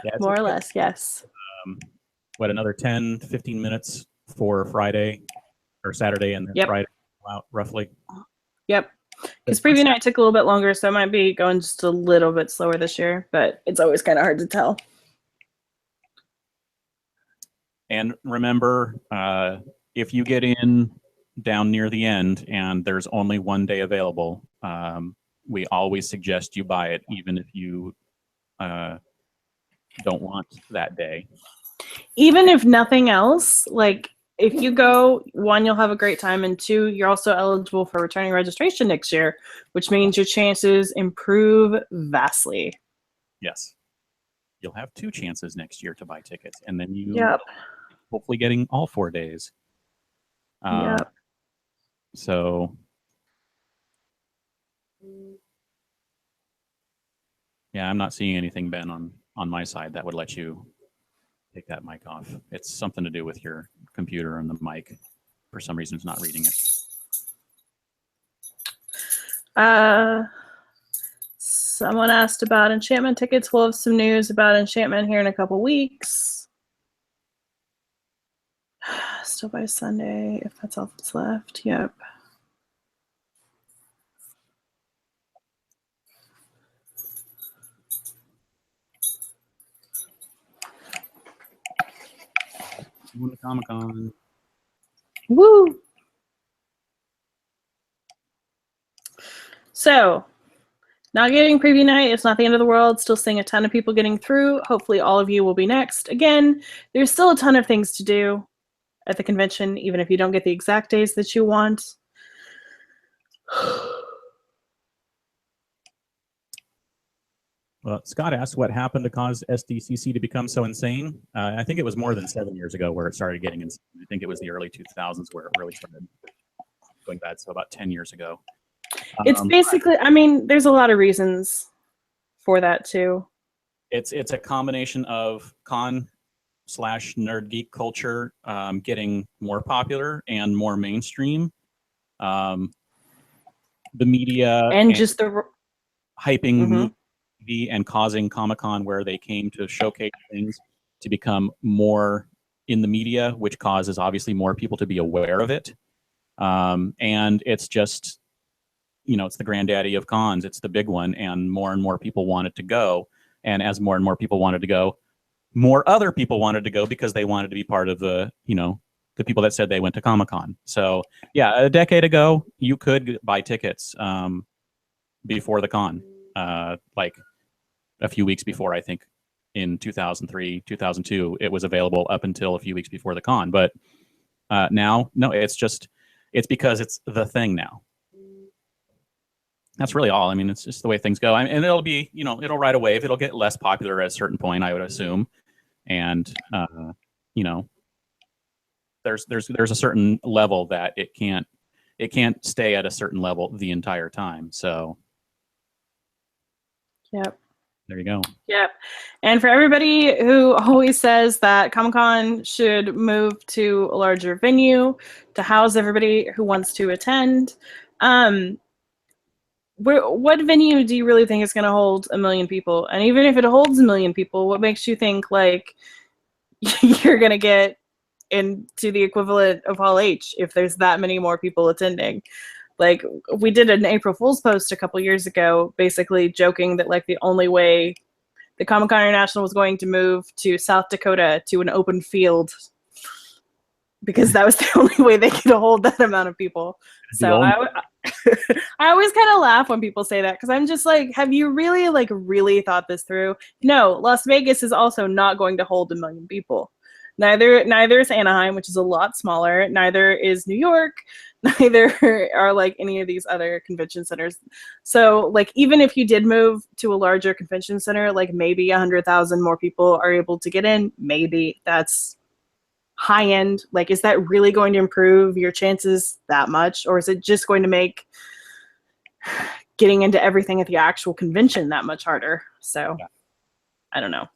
Yeah, more or less, yes. What, another 10, 15 minutes for Friday or Saturday, and then Yep. Friday out roughly. Yep. Because preview night took a little bit longer, so it might be going just a little bit slower this year, but it's always kind of hard to tell. And remember, if you get in down near the end and there's only one day available, we always suggest you buy it, even if you don't want that day. Even if nothing else, like if you go, one, you'll have a great time, and two, you're also eligible for returning registration next year, which means your chances improve vastly. Yes. You'll have 2 chances next year to buy tickets, and then you hopefully getting all 4 days. Yep. So, yeah, I'm not seeing anything, Ben, on my side that would let you take that mic off. It's something to do with your computer and the mic. For some reason, it's not reading it. Someone asked about enchantment tickets. We'll have some news about enchantment here in a couple weeks. Still by Sunday, if that's all that's left. Yep. Going to Comic-Con. Woo! So, not getting preview night, it's not the end of the world. Still seeing a ton of people getting through. Hopefully all of you will be next. Again, there's still a ton of things to do at the convention, even if you don't get the exact days that you want. Well, Scott asked what happened to cause SDCC to become so insane. I think it was more than 7 years ago where it started getting insane. I think it was the early 2000s where it really started going bad. So about 10 years ago. It's basically, I mean, there's a lot of reasons for that too. It's a combination of con/nerd geek culture getting more popular and more mainstream. The media and just the hyping TV and causing Comic-Con, where they came to showcase things, to become more in the media, which causes obviously more people to be aware of it. And it's just, it's the granddaddy of cons. It's the big one, and more people wanted to go. And as more and more people wanted to go, more other people wanted to go because they wanted to be part of the people that said they went to Comic-Con. So yeah, a decade ago, you could buy tickets before the con, like a few weeks before. I think in 2003, 2002, it was available up until a few weeks before the con. But now, no, it's because it's the thing now. That's really all. I mean, it's just the way things go. And it'll be, it'll ride a wave. It'll get less popular at a certain point, I would assume. And, there's a certain level that it can't stay at a certain level the entire time. So. Yep. There you go. Yep. And for everybody who always says that Comic-Con should move to a larger venue to house everybody who wants to attend, what venue do you really think is going to hold 1 million people? And even if it holds 1 million people, what makes you think like you're going to get into the equivalent of Hall H if there's that many more people attending? Like, we did an April Fool's post a couple years ago, basically joking that like the only way the Comic-Con International was going to move to South Dakota to an open field, because that was the only way they could hold that amount of people. So I always kind of laugh when people say that, because I'm just like, have you really thought this through? No, Las Vegas is also not going to hold 1 million people. Neither is Anaheim, which is a lot smaller. Neither is New York. Neither are like any of these other convention centers. So like, even if you did move to a larger convention center, like maybe 100,000 more people are able to get in. Maybe that's high end? Like, is that really going to improve your chances that much? Or is it just going to make getting into everything at the actual convention that much harder? So Yeah. I don't know.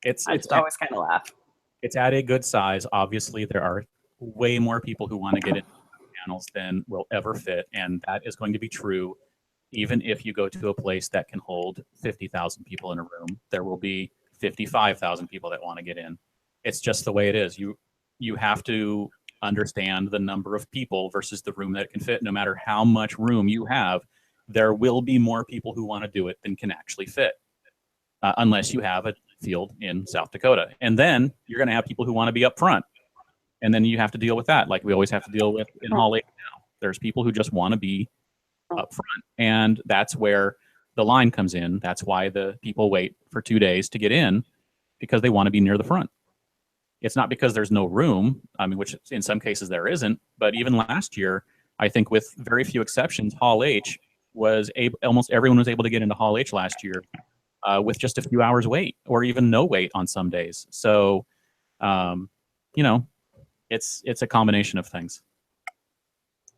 It's I just always kind of laugh. It's at a good size. Obviously, there are way more people who want to get into panels than will ever fit, and that is going to be true even if you go to a place that can hold 50,000 people in a room. There will be 55,000 people that want to get in. It's just the way it is. You have to understand the number of people versus the room that it can fit. No matter how much room you have, there will be more people who want to do it than can actually fit, unless you have a field in South Dakota. And then you're going to have people who want to be up front. And then you have to deal with that, like we always have to deal with in Hall 8 now. There's people who just want to be up front. And that's where the line comes in. That's why the people wait for 2 days to get in, because they want to be near the front. It's not because there's no room, I mean, which in some cases there isn't. But even last year, I think with very few exceptions, Hall H was almost everyone was able to get into Hall H last year with just a few hours wait, or even no wait on some days. So, you know, it's a combination of things.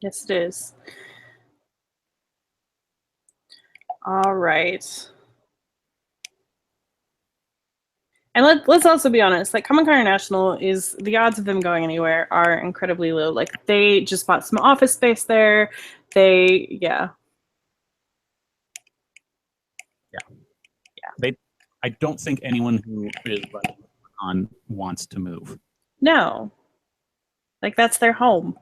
Yes, it is. All right. And let's also be honest, like Comic-Con International is, the odds of them going anywhere are incredibly low. Like they just bought some office space there. I don't think anyone who is running on wants to move. No. Like that's their home.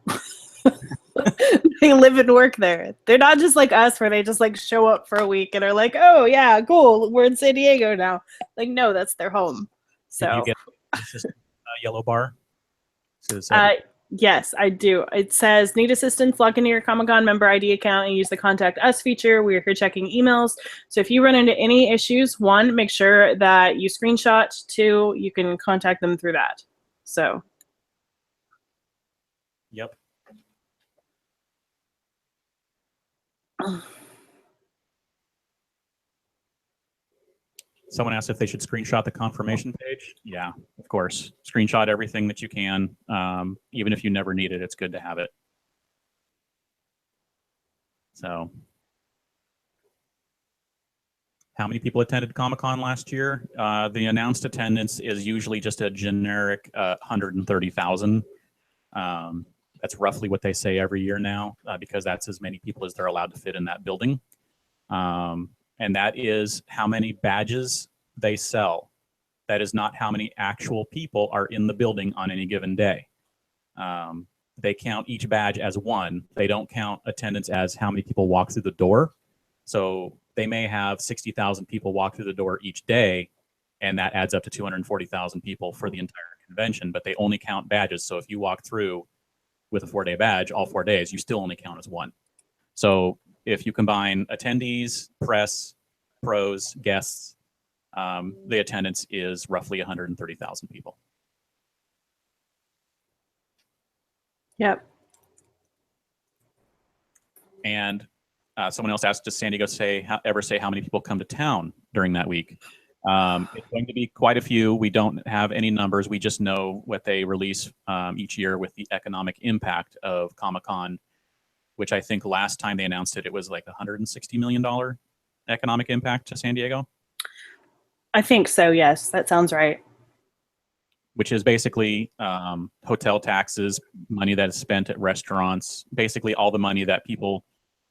They live and work there. They're not just like us where they just like show up for a week and are like, oh yeah, cool, we're in San Diego now. Like, no, that's their home. So Did you get this yellow bar? yes, I do. It says, need assistance, log into your Comic-Con member ID account and use the contact us feature. We are here checking emails. So if you run into any issues, 1, make sure that you screenshot. 2, you can contact them through that. So. Yep. Someone asked if they should screenshot the confirmation page. Yeah, of course. Screenshot everything that you can. Even if you never need it, it's good to have it. So, how many people attended Comic-Con last year? The announced attendance is usually just a generic 130,000. That's roughly what they say every year now, because that's as many people as they're allowed to fit in that building. And that is how many badges they sell. That is not how many actual people are in the building on any given day. They count each badge as one. They don't count attendance as how many people walk through the door. So they may have 60,000 people walk through the door each day, and that adds up to 240,000 people for the entire convention, but they only count badges. So if you walk through with a 4-day badge, all 4 days, you still only count as one. So if you combine attendees, press, pros, guests, the attendance is roughly 130,000 people. Yep. And someone else asked, does San Diego ever say how many people come to town during that week? It's going to be quite a few. We don't have any numbers. We just know what they release each year with the economic impact of Comic-Con, which I think last time they announced it, it was like $160 million economic impact to San Diego. I think so, yes. That sounds right. Which is basically hotel taxes, money that is spent at restaurants, basically all the money that people,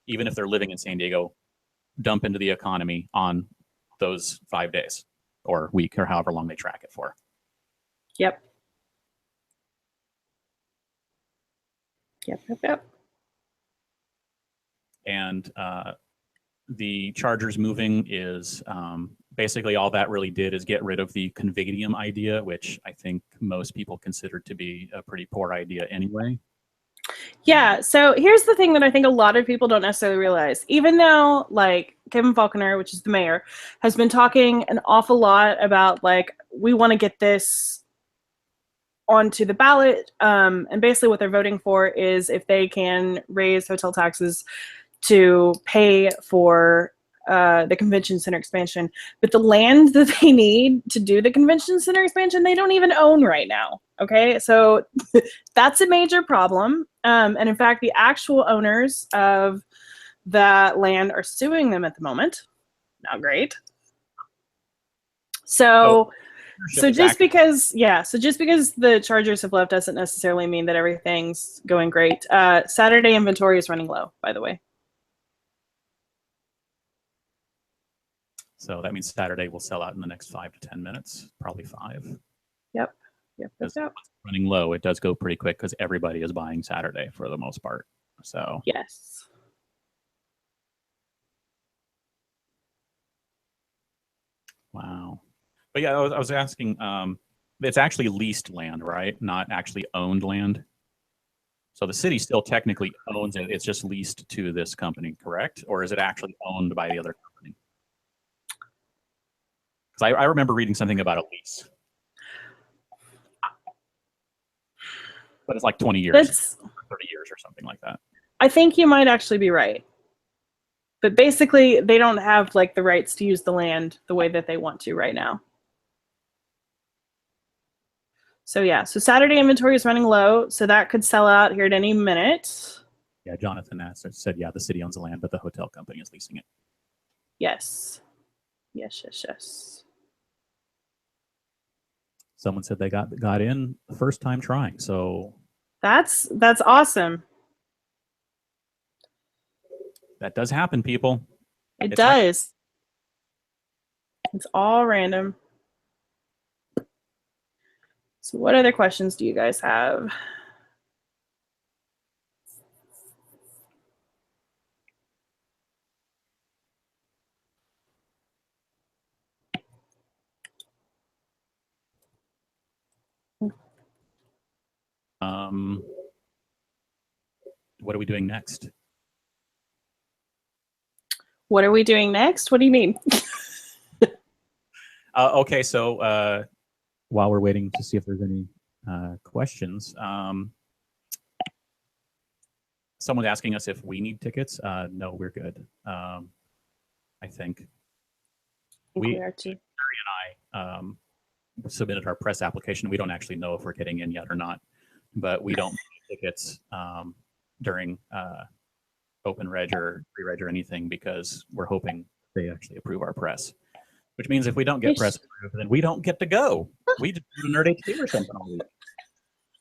even if they're living in San Diego, dump into the economy on those 5 days or week or however long they track it for. Yep. And the Chargers moving is basically all that really did is get rid of the convivium idea, which I think most people consider to be a pretty poor idea anyway. Yeah, so here's the thing that I think a lot of people don't necessarily realize. Even though, like, Kevin Faulconer, which is the mayor, has been talking an awful lot about, like, we want to get this onto the ballot, and basically what they're voting for is if they can raise hotel taxes to pay for the convention center expansion, but the land that they need to do the convention center expansion, they don't even own right now. Okay, so that's a major problem. And in fact, the actual owners of that land are suing them at the moment. Not great. So just because the Chargers have left doesn't necessarily mean that everything's going great. Saturday inventory is running low, by the way. So that means Saturday will sell out in the next 5 to 10 minutes, probably 5. Yep. It's running low. It does go pretty quick because everybody is buying Saturday for the most part. So yes. Wow. But yeah, I was asking, it's actually leased land, right? Not actually owned land. So the city still technically owns it. It's just leased to this company, correct? Or is it actually owned by the other company? Because I remember reading something about a lease. But it's like 20 years, 30 years or something like that. I think you might actually be right. But basically, they don't have like the rights to use the land the way that they want to right now. So yeah, so Saturday inventory is running low, so that could sell out here at any minute. Yeah, Jonathan said, yeah, the city owns the land, but the hotel company is leasing it. Yes. Yes. Someone said they got in the first time trying, so that's awesome. That does happen, people. It does. It's all random. So what other questions do you guys have? What are we doing next? What are we doing next? What do you mean? Okay, so while we're waiting to see if there's any questions, someone's asking us if we need tickets. No, we're good. I think we are too. Terry and I submitted our press application. We don't actually know if we're getting in yet or not, but we don't need tickets during open reg or pre-reg or anything because we're hoping they actually approve our press. Which means if we don't get press approved, then we don't get to go. We just do Nerd HQ or something all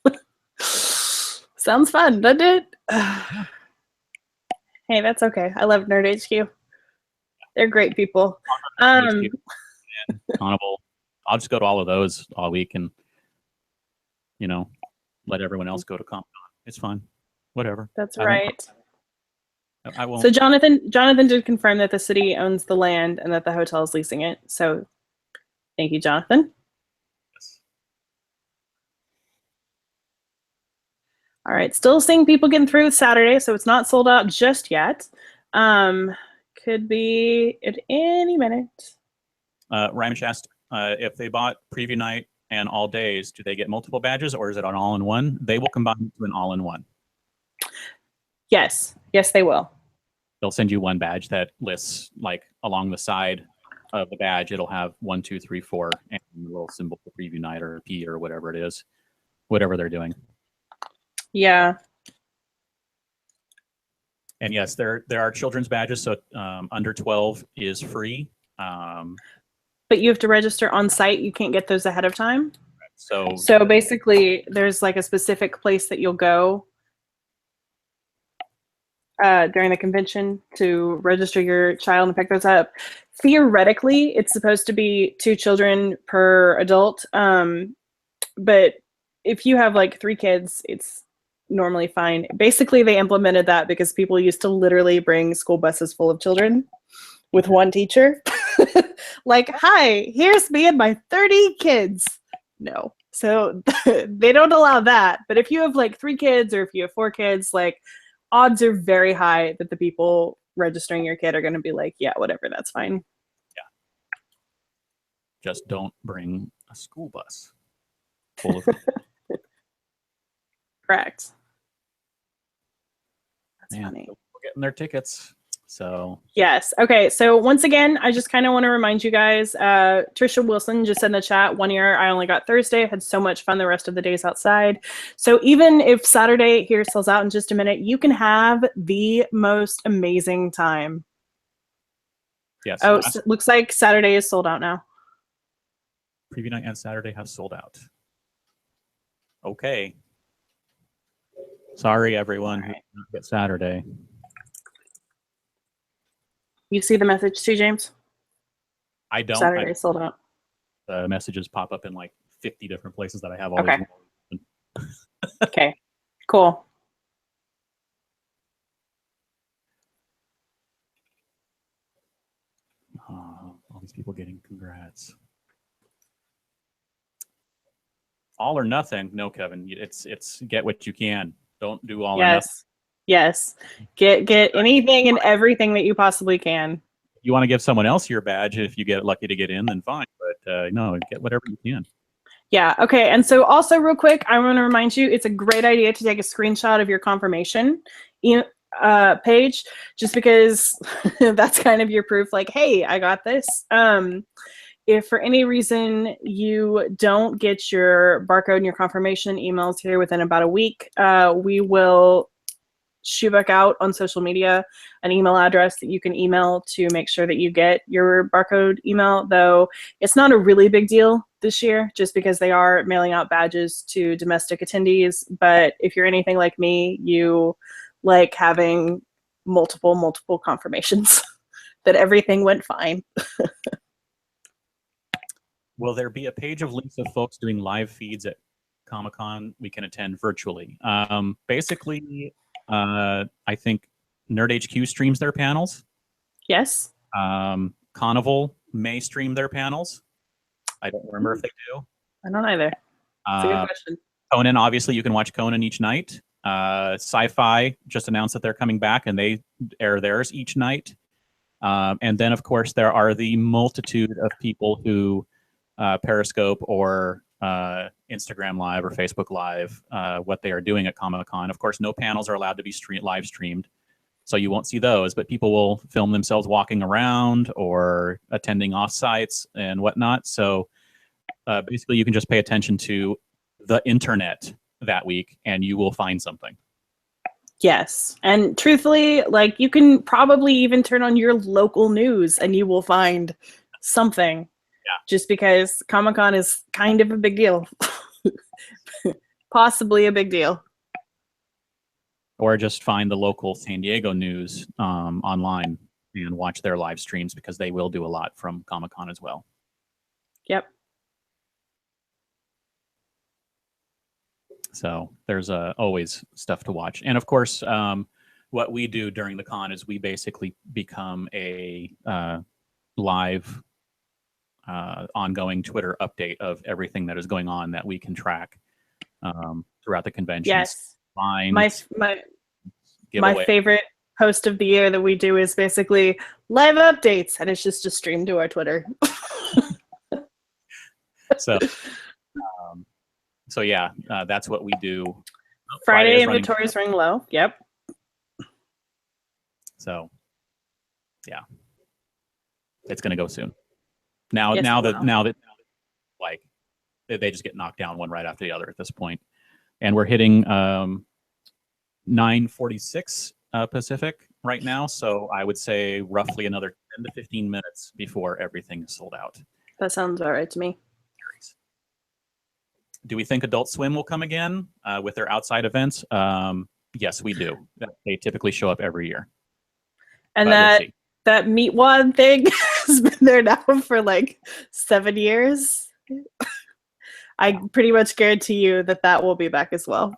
week. Sounds fun, doesn't it? Hey, that's okay. I love Nerd HQ. They're great people. Carnival. I'll just go to all of those all week and, let everyone else go to Comic-Con. It's fine. Whatever. That's right. I won't. So Jonathan did confirm that the city owns the land and that the hotel is leasing it. So thank you, Jonathan. Yes. All right, still seeing people getting through Saturday, so it's not sold out just yet. Could be at any minute. Rymish asked if they bought preview night and all days, do they get multiple badges or is it an all-in-one? They will combine to an all-in-one. Yes, they will. They'll send you one badge that lists like along the side of the badge. It'll have 1, 2, 3, 4, and a little symbol for preview night or P or whatever it is, whatever they're doing. Yeah. And yes, there are children's badges, so under 12 is free. But you have to register on site. You can't get those ahead of time. So basically, there's like a specific place that you'll go during the convention to register your child and pick those up. Theoretically, it's supposed to be 2 children per adult. But if you have like 3 kids, it's normally fine. Basically, they implemented that because people used to literally bring school buses full of children with one teacher. Like, hi, here's me and my 30 kids. No. So they don't allow that. But if you have like 3 kids or if you have 4 kids, like, odds are very high that the people registering your kid are going to be like, yeah, whatever, that's fine. Yeah. Just don't bring a school bus full of Correct. That's Man, funny. we're getting their tickets. So Yes. Okay. So once again, I just kind of want to remind you guys, Trisha Wilson just said in the chat, 1 year, I only got Thursday. I had so much fun the rest of the days outside. So even if Saturday here sells out in just a minute, you can have the most amazing time. yes. Oh, looks like Saturday is sold out now. Preview night and Saturday have sold out. Okay. Sorry, everyone who didn't get Saturday. You see the message too, James? I don't. Saturday sold out. The messages pop up in like 50 different places that I have always. Okay. Okay. Cool. All these people getting congrats. All or nothing. No, Kevin. It's get what you can. Don't do all or nothing. Yes. Get anything and everything that you possibly can. You want to give someone else your badge if you get lucky to get in, then fine. But no, get whatever you can. Yeah. Okay. And so also real quick, I want to remind you, it's a great idea to take a screenshot of your confirmation page, just because that's kind of your proof, like, hey, I got this. If for any reason you don't get your barcode and your confirmation emails here within about a week, we will shoot back out on social media an email address that you can email to make sure that you get your barcode email, though it's not a really big deal this year just because they are mailing out badges to domestic attendees. But if you're anything like me, you like having multiple confirmations that everything went fine. Will there be a page of links of folks doing live feeds at Comic-Con we can attend virtually? Basically, I think Nerd HQ streams their panels. Yes. Carnival may stream their panels. I don't remember if they do. I don't either. That's a good question. Conan, obviously, you can watch Conan each night. Sci-Fi just announced that they're coming back, and they air theirs each night. And then, of course, there are the multitude of people who Periscope or Instagram Live or Facebook Live, what they are doing at Comic-Con. Of course, no panels are allowed to be live streamed, so you won't see those, but people will film themselves walking around or attending offsites and whatnot. So basically, you can just pay attention to the internet that week, and you will find something. Yes. And truthfully, like, you can probably even turn on your local news and you will find something. Yeah. Just because Comic-Con is kind of a big deal. Possibly a big deal. Or just find the local San Diego news online and watch their live streams, because they will do a lot from Comic-Con as well. Yep. So there's always stuff to watch. And of course, what we do during the con is we basically become a live ongoing Twitter update of everything that is going on that we can track throughout the convention. Yes. My favorite post of the year that we do is basically live updates, and it's just a stream to our Twitter. So yeah, that's what we do. Friday inventories running low. Yep. So yeah, it's going to go soon. Now Yes, that like they just get knocked down one right after the other at this point, and we're hitting 9:46 Pacific right now. So I would say roughly another 10 to 15 minutes before everything is sold out. That sounds all right to me. Do we think Adult Swim will come again with their outside events? Yes, we do. They typically show up every year. And that Meatwad thing has been there now for like 7 years. I pretty much guarantee you that will be back as well.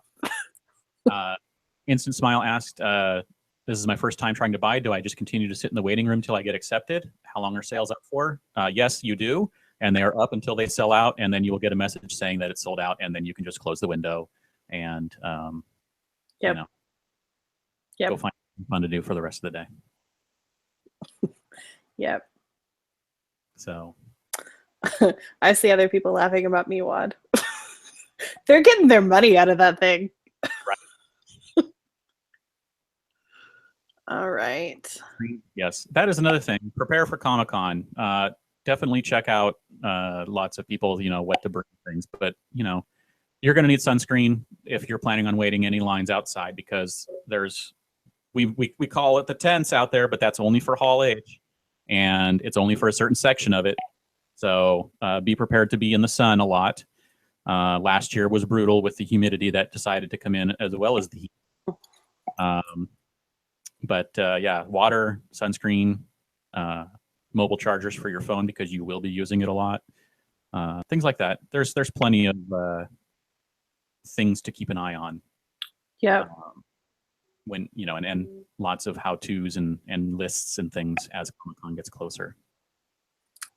Instant Smile asked, this is my first time trying to buy. Do I just continue to sit in the waiting room till I get accepted? How long are sales up for? Yes, you do. And they are up until they sell out, and then you will get a message saying that it's sold out, and then you can just close the window and go find something fun to do for the rest of the day. Yep. So I see other people laughing about Meatwad. They're getting their money out of that thing. All right. Yes, that is another thing. Prepare for Comic-Con. Definitely check out lots of people, what to bring things. But, you're going to need sunscreen if you're planning on waiting any lines outside, because we call it the tents out there, but that's only for Hall H, and it's only for a certain section of it. So be prepared to be in the sun a lot. Last year was brutal with the humidity that decided to come in, as well as the heat. But yeah, water, sunscreen, mobile chargers for your phone because you will be using it a lot. Things like that. There's plenty of things to keep an eye on. Yeah. When and lots of how-tos and lists and things as Comic-Con gets closer.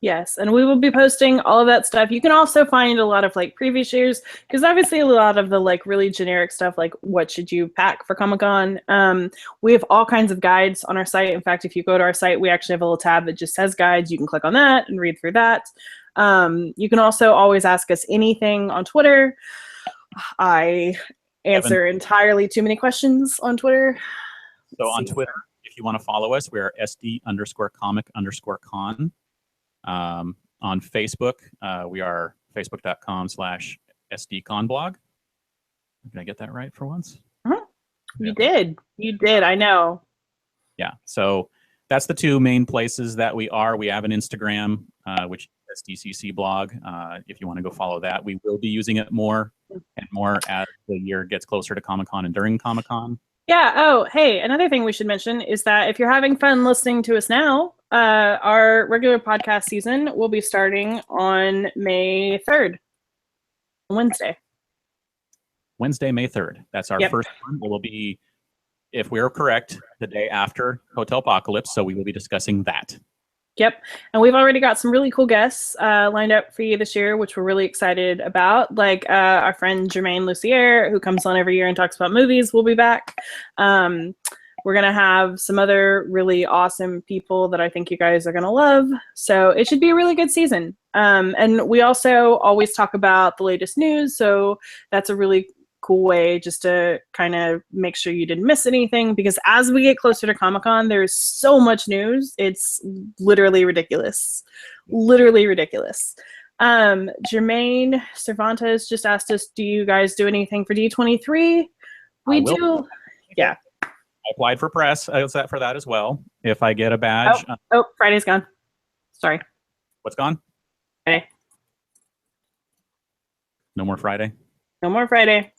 Yes, and we will be posting all of that stuff. You can also find a lot of like previous years, because obviously a lot of the like really generic stuff, like what should you pack for Comic-Con. We have all kinds of guides on our site. In fact, if you go to our site, we actually have a little tab that just says guides. You can click on that and read through that. You can also always ask us anything on Twitter. I answer entirely too many questions on Twitter. So on Twitter, if you want to follow us, we are SD_comic_con. On Facebook, we are facebook.com/SDConBlog. Did I get that right for once? You did. You did. I know. Yeah. So that's the two main places that we are. We have an Instagram, which is SDCC blog. If you want to go follow that, we will be using it more and more as the year gets closer to Comic-Con and during Comic-Con. Yeah. Oh, hey, another thing we should mention is that if you're having fun listening to us now, our regular podcast season will be starting on May 3rd, Wednesday, May 3rd. That's our first one. It will be, if we're correct, the day after Hotel Apocalypse. So we will be discussing that. Yep. And we've already got some really cool guests lined up for you this year, which we're really excited about. Like our friend Jermaine Lucier, who comes on every year and talks about movies, will be back. We're going to have some other really awesome people that I think you guys are going to love. So it should be a really good season. And we also always talk about the latest news. So that's a really cool way just to kind of make sure you didn't miss anything, because as we get closer to Comic-Con, there's so much news. It's literally ridiculous. Literally ridiculous. Jermaine Cervantes just asked us, do you guys do anything for D23? We do. Yeah. I applied for press for that as well. If I get a badge. Oh, Friday's gone. Sorry. What's gone? Friday. No more Friday? No more Friday.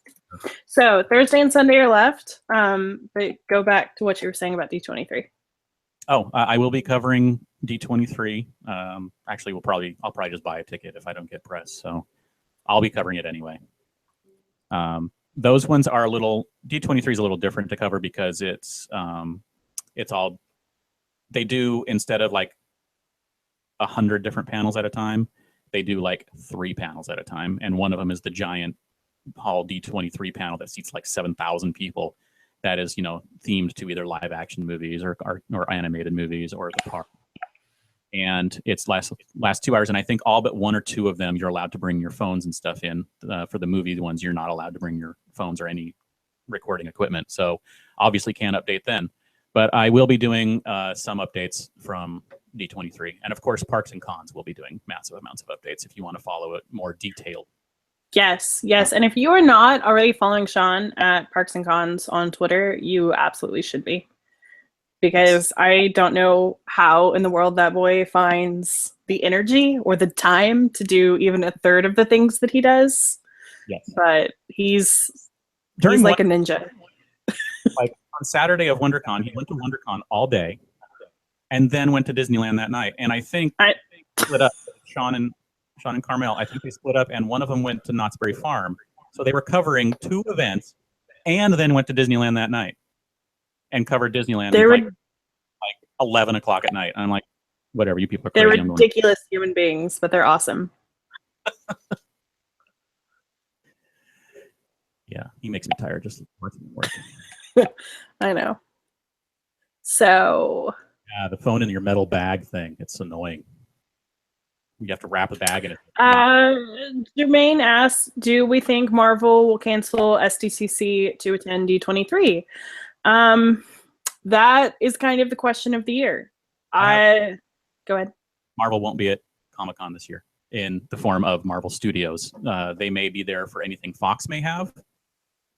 So Thursday and Sunday are left. But go back to what you were saying about D23. Oh, I will be covering D23. Actually, I'll probably just buy a ticket if I don't get press. So I'll be covering it anyway. Those ones are D23 is a little different to cover because it's all, they do, instead of like 100 different panels at a time, they do like 3 panels at a time. And one of them is the giant Hall D23 panel that seats like 7,000 people. That is, themed to either live action movies or animated movies or the park. And it's last 2 hours, and I think all but 1 or 2 of them you're allowed to bring your phones and stuff in. For the movie ones, you're not allowed to bring your phones or any recording equipment. So obviously can't update then. But I will be doing some updates from D23. And of course, Parks and Cons will be doing massive amounts of updates if you want to follow it more detailed. Yes. And if you are not already following Sean at Parks and Cons on Twitter, you absolutely should be. Because I don't know how in the world that boy finds the energy or the time to do even a third of the things that he does. Yes. But he's like a ninja. Like on Saturday of WonderCon, he went to WonderCon all day and then went to Disneyland that night. And I think they split up, Sean and Carmel, I think they split up, and one of them went to Knott's Berry Farm. So they were covering 2 events and then went to Disneyland that night and covered Disneyland like 11 o'clock at night. And I'm like, whatever, you people are crazy. They're ridiculous human beings, but they're awesome. Yeah, he makes me tired just working. I know. So. Yeah, the phone in your metal bag thing, it's annoying. You have to wrap a bag in it. Jermaine asks, do we think Marvel will cancel SDCC to attend D23? that is kind of the question of the year. Go ahead. Marvel won't be at Comic-Con this year in the form of Marvel Studios. They may be there for anything Fox may have,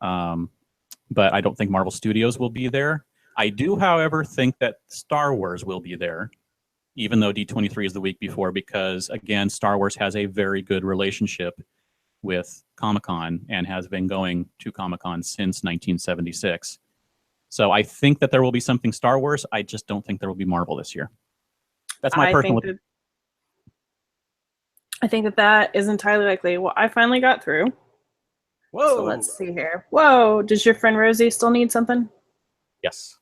but I don't think Marvel Studios will be there. I do, however, think that Star Wars will be there, even though D23 is the week before, because, again, Star Wars has a very good relationship with Comic-Con and has been going to Comic-Con since 1976. So I think that there will be something Star Wars. I just don't think there will be Marvel this year. That's my personal... I think that is entirely likely. Well, I finally got through. Whoa! So let's see here. Whoa! Does your friend Rosie still need something? Yes.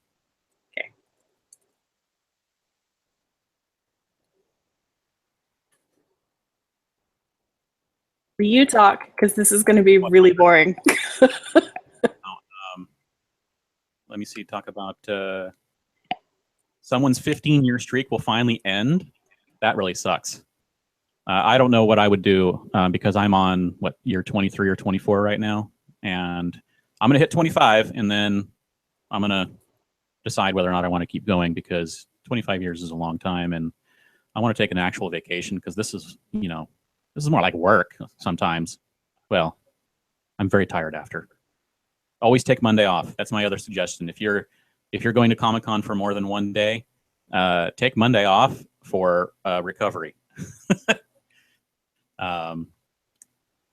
Okay. You talk, because this is going to be really boring. Let me see. Talk about someone's 15-year streak will finally end. That really sucks. I don't know what I would do because I'm on, year 23 or 24 right now. And I'm going to hit 25, and then I'm going to decide whether or not I want to keep going, because 25 years is a long time. And I want to take an actual vacation, because this is, this is more like work sometimes. Well, I'm very tired after. Always take Monday off. That's my other suggestion. If you're going to Comic-Con for more than one day, take Monday off for recovery.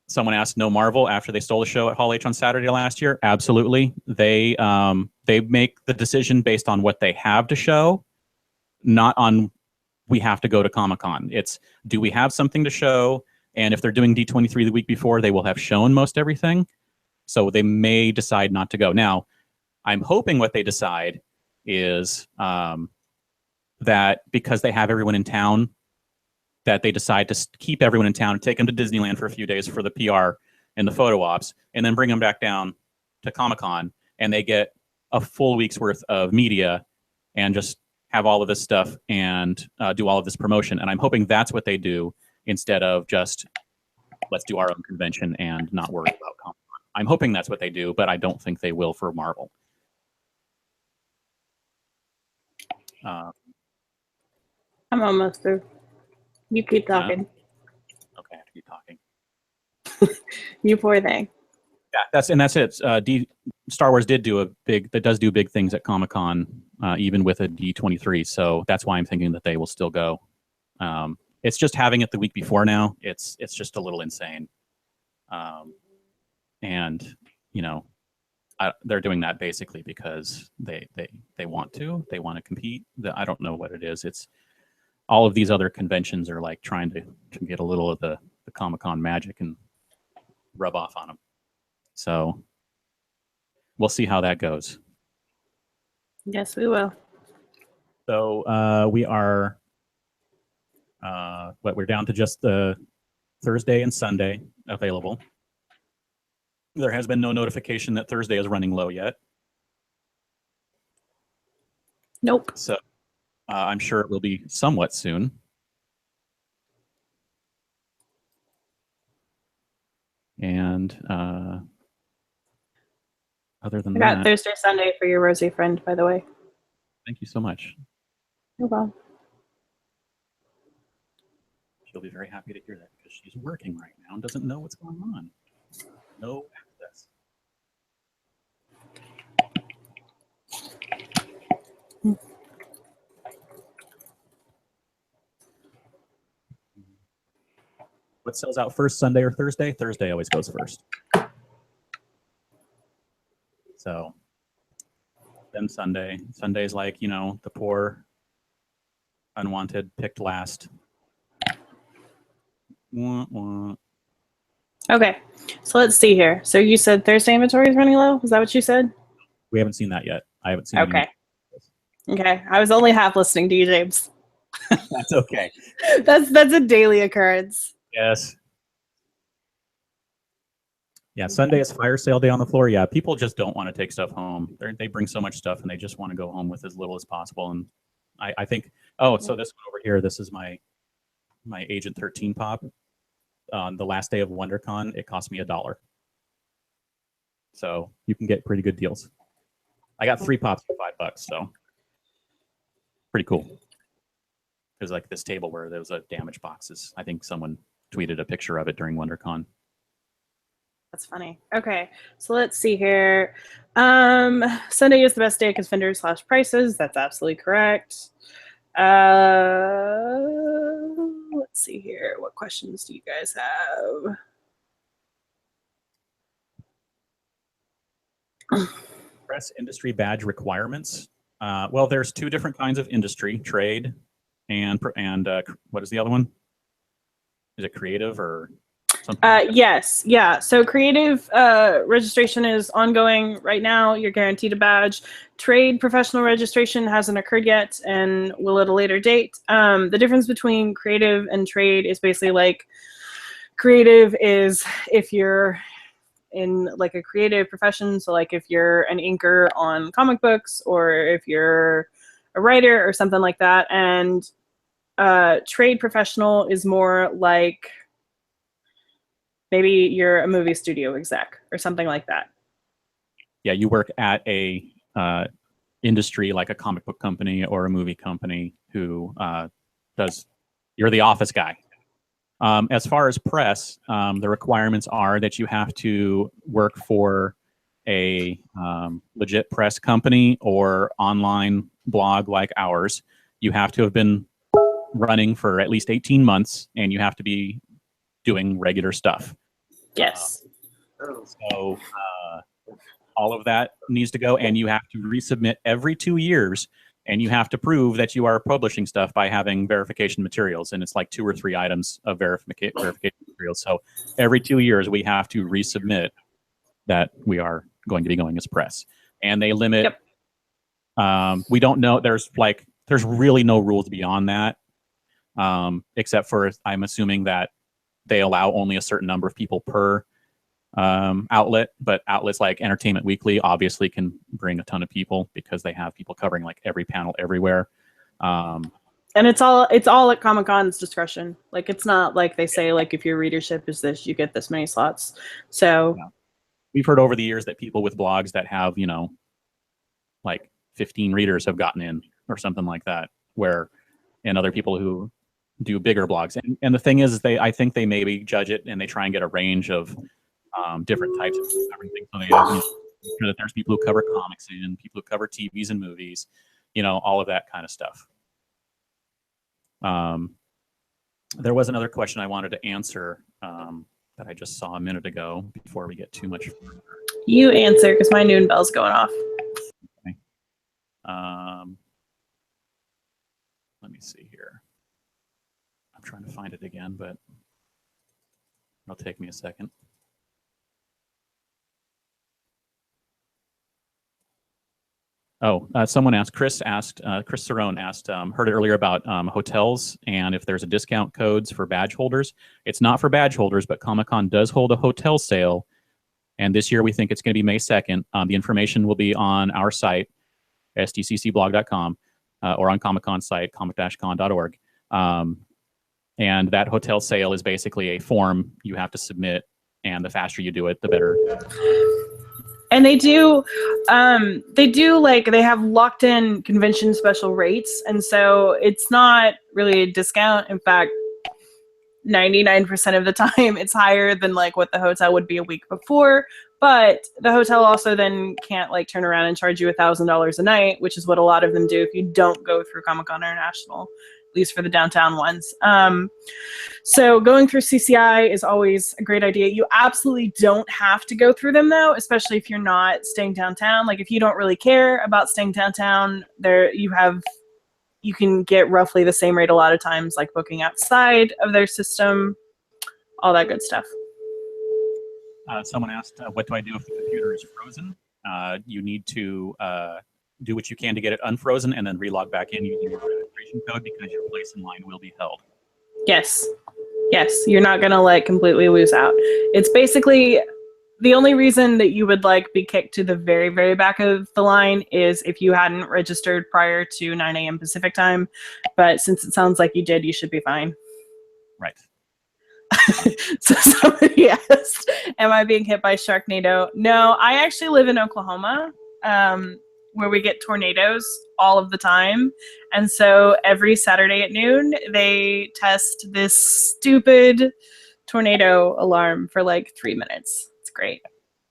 Someone asked, no Marvel after they stole the show at Hall H on Saturday last year. Absolutely. They make the decision based on what they have to show, not on we have to go to Comic-Con. It's, do we have something to show? And if they're doing D23 the week before, they will have shown most everything. So they may decide not to go. Now, I'm hoping what they decide is that because they have everyone in town, that they decide to keep everyone in town and take them to Disneyland for a few days for the PR and the photo ops, and then bring them back down to Comic-Con, and they get a full week's worth of media and just have all of this stuff and do all of this promotion. And I'm hoping that's what they do, instead of just, let's do our own convention and not worry about Comic-Con. I'm hoping that's what they do, but I don't think they will for Marvel. I'm almost through. You keep talking. Okay, I have to keep talking. You poor thing. Yeah, that's it. Star Wars does do big things at Comic-Con, even with a D23. So that's why I'm thinking that they will still go. It's just having it the week before now. It's just a little insane. And they're doing that basically because they want to. They want to compete. I don't know what it is. It's all of these other conventions are like trying to get a little of the Comic-Con magic and rub off on them. So we'll see how that goes. Yes, we will. So we are, we're down to just the Thursday and Sunday available. There has been no notification that Thursday is running low yet. Nope. So I'm sure it will be somewhat soon. And other than I got that, Thursday, Sunday for your Rosie friend, by the way. thank you so much. You're welcome. She'll be very happy to hear that, because she's working right now and doesn't know what's going on. No access. What sells out first, Sunday or Thursday? Thursday always goes first. So then Sunday. Sunday's like, the poor, unwanted, picked last. Wah, wah. Okay, so let's see here. So you said Thursday inventory is running low? Is that what you said? We haven't seen that yet. I haven't seen Okay. Okay, I was only half listening to you, James. That's okay. That's a daily occurrence. Yes. Yeah, Sunday is fire sale day on the floor. Yeah, people just don't want to take stuff home. They bring so much stuff, and they just want to go home with as little as possible. And I think, so this one over here, this is my Agent 13 pop. On the last day of WonderCon, it cost me $1. So you can get pretty good deals. I got 3 pops for $5, so pretty cool. There's like this table where there was a damaged boxes. I think someone tweeted a picture of it during WonderCon. That's funny. Okay, so let's see here. Sunday is the best day because vendors slash prices. That's absolutely correct. Let's see here. What questions do you guys have? Press industry badge requirements. Well, there's two different kinds of industry: trade and what is the other one? Is it creative or something? Yes, yeah. So creative registration is ongoing right now. You're guaranteed a badge. Trade professional registration hasn't occurred yet and will at a later date. The difference between creative and trade is basically like creative is if you're in like a creative profession. So like if you're an inker on comic books or if you're a writer or something like that. And trade professional is more like maybe you're a movie studio exec or something like that. Yeah, you work at a industry like a comic book company or a movie company who you're the office guy. As far as press, the requirements are that you have to work for a legit press company or online blog like ours. You have to have been running for at least 18 months and you have to be doing regular stuff. Yes. So all of that needs to go, and you have to resubmit every 2 years, and you have to prove that you are publishing stuff by having verification materials, and it's like 2 or 3 items of verification materials. So every 2 years we have to resubmit that we are going to be going as press, and they limit. Yep. We don't know. There's really no rules beyond that, except for I'm assuming that they allow only a certain number of people per outlet, but outlets like Entertainment Weekly obviously can bring a ton of people because they have people covering like every panel everywhere. And it's all at Comic-Con's discretion. Like it's not like they say like if your readership is this, you get this many slots. So we've heard over the years that people with blogs that have, like 15 readers have gotten in or something like that, and other people who do bigger blogs. And the thing is I think they maybe judge it and they try and get a range of different types of covering things. So they have, sure that there's people who cover comics and people who cover TVs and movies, all of that kind of stuff. There was another question I wanted to answer that I just saw a minute ago before we get too much further. You answer because my noon bell's going off. Okay. Let me see here. I'm trying to find it again, but it'll take me a second. Someone asked, Chris Cerrone asked, heard it earlier about hotels and if there's a discount codes for badge holders. It's not for badge holders, but Comic-Con does hold a hotel sale. And this year we think it's going to be May 2nd. The information will be on our site, SDCCblog.com, or on Comic-Con's site, comic-con.org. And that hotel sale is basically a form you have to submit, and the faster you do it, the better. And they do like they have locked in convention special rates, and so it's not really a discount. In fact, 99% of the time it's higher than like what the hotel would be a week before. But the hotel also then can't like turn around and charge you $1,000 a night, which is what a lot of them do if you don't go through Comic-Con International, at least for the downtown ones. So going through CCI is always a great idea. You absolutely don't have to go through them though, especially if you're not staying downtown. Like if you don't really care about staying downtown, you can get roughly the same rate a lot of times, like booking outside of their system, all that good stuff. Someone asked, what do I do if the computer is frozen? You need to do what you can to get it unfrozen and then relog back in using your registration code because your place in line will be held. Yes. You're not going to like completely lose out. It's basically the only reason that you would like be kicked to the very, very back of the line is if you hadn't registered prior to 9 a.m. Pacific time. But since it sounds like you did, you should be fine. Right. So somebody asked, am I being hit by Sharknado? No, I actually live in Oklahoma, where we get tornadoes all of the time. And so every Saturday at noon, they test this stupid tornado alarm for like 3 minutes. It's great.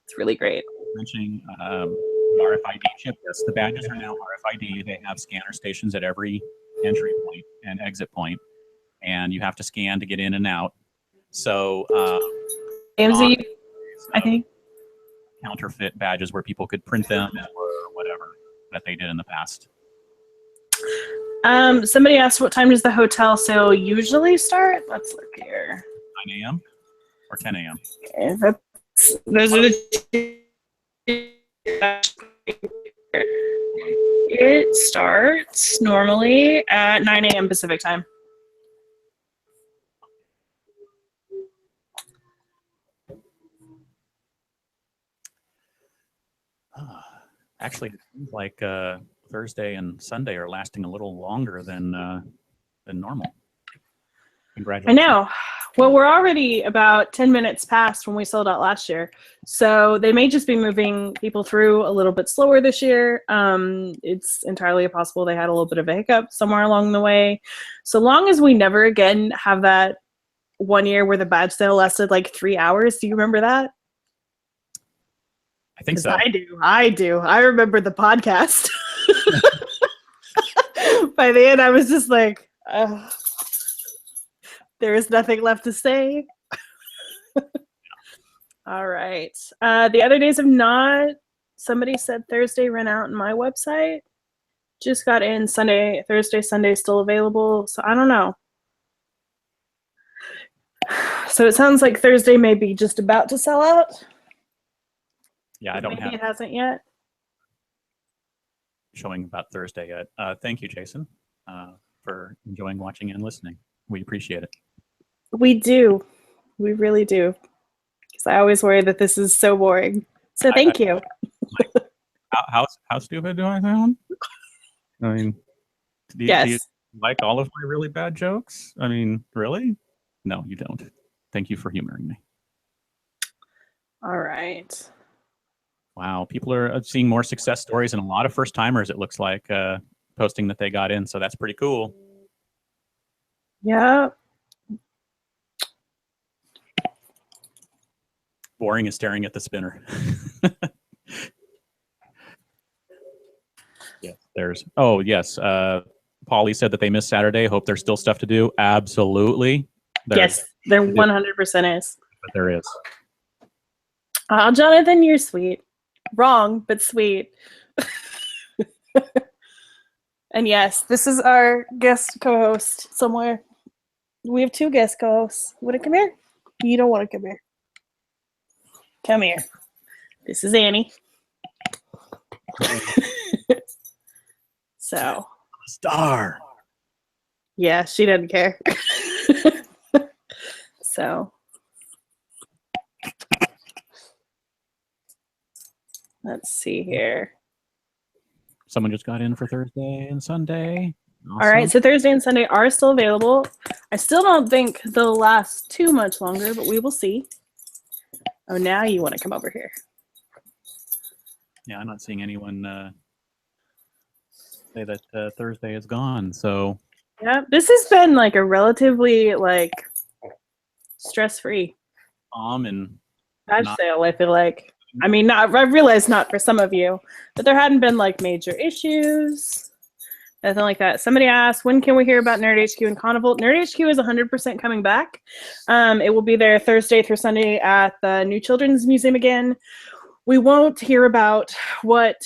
It's really great. Mentioning the RFID chip, yes, the badges are now RFID. They have scanner stations at every entry point and exit point, and you have to scan to get in and out. So, AMZ, I think. Counterfeit badges where people could print them or whatever that they did in the past. Somebody asked what time does the hotel sale usually start? Let's look here. 9 a.m. or 10 a.m. Okay, those are the It starts normally at 9 a.m. Pacific time. Actually, it seems like Thursday and Sunday are lasting a little longer than normal. I Congratulations. know. Well, we're already about 10 minutes past when we sold out last year. So they may just be moving people through a little bit slower this year. It's entirely possible they had a little bit of a hiccup somewhere along the way. So long as we never again have that one year where the badge sale lasted like 3 hours. Do you remember that? I think so. I do. I remember the podcast. By the end, I was just like, there is nothing left to say. All right. The other days have not. Somebody said Thursday ran out on my website. Just got in Sunday, Thursday, Sunday still available. So I don't know. So it sounds like Thursday may be just about to sell out. Yeah, I don't Maybe have it hasn't yet. showing about Thursday yet. Thank you, Jason, for enjoying watching and listening. We appreciate it. We do. We really do. Because I always worry that this is so boring. So thank you. How stupid do I sound? I mean, do you like all of my really bad jokes? I mean, really? No, you don't. Thank you for humoring me. All right. Wow, people are seeing more success stories and a lot of first timers, it looks like, posting that they got in. So that's pretty cool. Yeah. Boring is staring at the spinner. Yeah, yes. Polly said that they missed Saturday. Hope there's still stuff to do. Absolutely. Yes, there 100% is. But there is. Oh, Jonathan, you're sweet. Wrong, but sweet. And yes, this is our guest co-host somewhere. We have 2 guest co-hosts. Want to come here? You don't want to come here. Come here. This is Annie. So. Star. Yeah, she doesn't care. So. Let's see here. Someone just got in for Thursday and Sunday. Awesome. All right, so Thursday and Sunday are still available. I still don't think they'll last too much longer, but we will see. Oh, now you want to come over here. Yeah, I'm not seeing anyone say that Thursday is gone. So yeah, this has been like a relatively like stress-free and badge sale, I feel like. I mean, I realize not for some of you, but there hadn't been like major issues, nothing like that. Somebody asked, when can we hear about Nerd HQ and Carnival? Nerd HQ is 100% coming back. It will be there Thursday through Sunday at the New Children's Museum again. We won't hear about what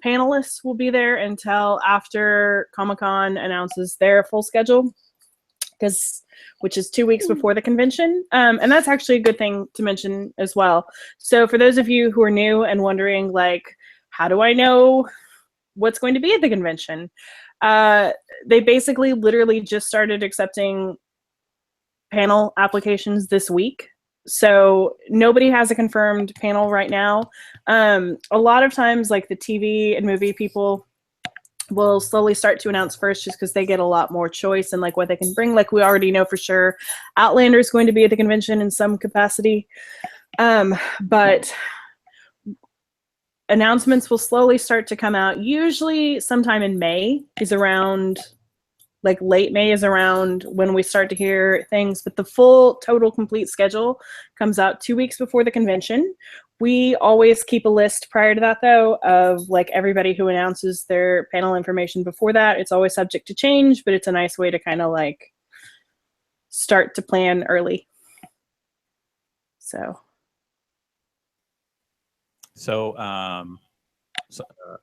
panelists will be there until after Comic-Con announces their full schedule, which is 2 weeks before the convention. And that's actually a good thing to mention as well. So for those of you who are new and wondering, like, how do I know what's going to be at the convention? They basically literally just started accepting panel applications this week. So nobody has a confirmed panel right now. A lot of times, like the TV and movie people will slowly start to announce first just because they get a lot more choice and like what they can bring. Like we already know for sure Outlander is going to be at the convention in some capacity. But announcements will slowly start to come out. Usually sometime in May is around, like late May is around when we start to hear things, but the full total complete schedule comes out 2 weeks before the convention. We always keep a list prior to that though of like everybody who announces their panel information before that. It's always subject to change, but it's a nice way to kind of like start to plan early. So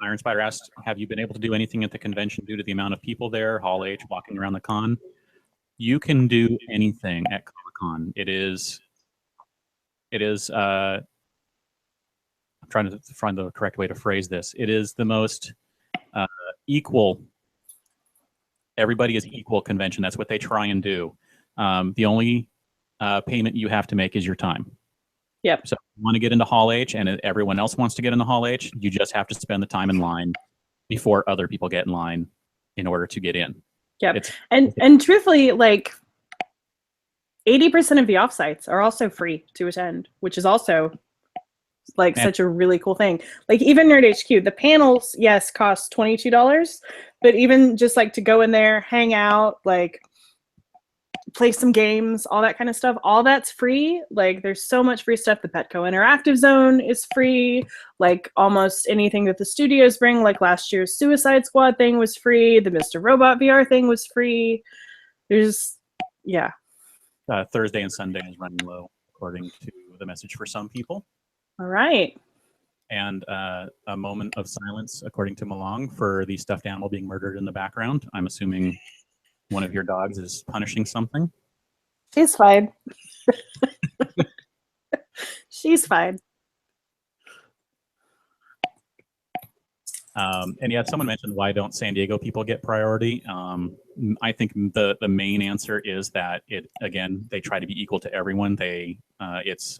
Iron Spider asked, have you been able to do anything at the convention due to the amount of people there, Hall H, walking around the con? You can do anything at Comic-Con. I'm trying to find the correct way to phrase this. It is the most equal, everybody is equal convention. That's what they try and do. The only payment you have to make is your time. yep. So if you want to get into Hall H and everyone else wants to get into Hall H, you just have to spend the time in line before other people get in line in order to get in. Yep. And truthfully, like 80% of the offsites are also free to attend, which is also like such a really cool thing. Like even Nerd HQ, the panels, yes, cost $22, but even just like to go in there, hang out, like play some games, all that kind of stuff, all that's free. Like there's so much free stuff. The Petco Interactive Zone is free. Like almost anything that the studios bring, like last year's Suicide Squad thing was free. The Mr. Robot VR thing was free. There's, yeah. Thursday and Sunday is running low, according to the message for some people. All right. And a moment of silence, according to Malong, for the stuffed animal being murdered in the background. I'm assuming one of your dogs is punishing something. She's fine. She's fine. And yeah, someone mentioned, why don't San Diego people get priority? I think the main answer is that they try to be equal to everyone. It's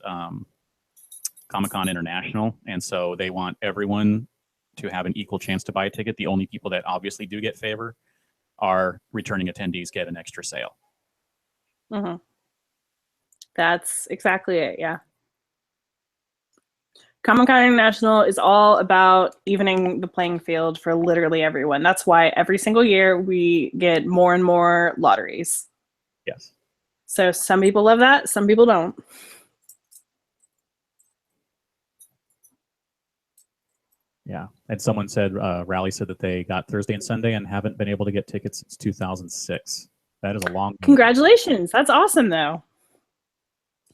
Comic-Con International, and so they want everyone to have an equal chance to buy a ticket. The only people that obviously do get favor are returning attendees get an extra sale. Mm-hmm. That's exactly it, yeah. Comic-Con International is all about evening the playing field for literally everyone. That's why every single year we get more and more lotteries. Yes. So some people love that, some people don't. Yeah, and someone said, Rally said that they got Thursday and Sunday and haven't been able to get tickets since 2006. That is a long. Congratulations, that's awesome though.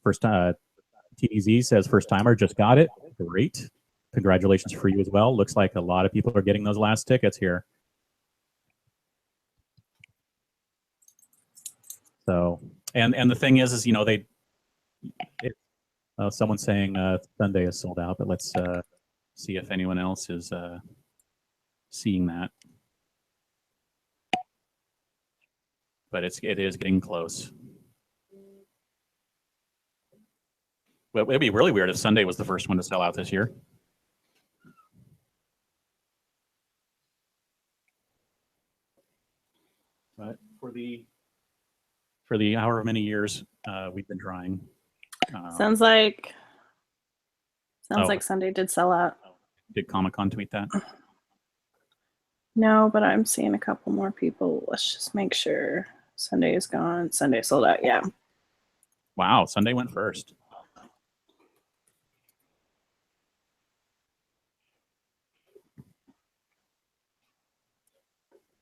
First, TDZ says first timer just got it. Great, congratulations for you as well. Looks like a lot of people are getting those last tickets here. So, and the thing is you know someone's saying Sunday is sold out, but let's see if anyone else is seeing that. But it is getting close. Well, it'd be really weird if Sunday was the first one to sell out this year. But for the however many years we've been trying. Sounds like Sunday did sell out. Did Comic-Con tweet that? No, but I'm seeing a couple more people. Let's just make sure. Sunday is gone. Sunday sold out, yeah. Wow, Sunday went first.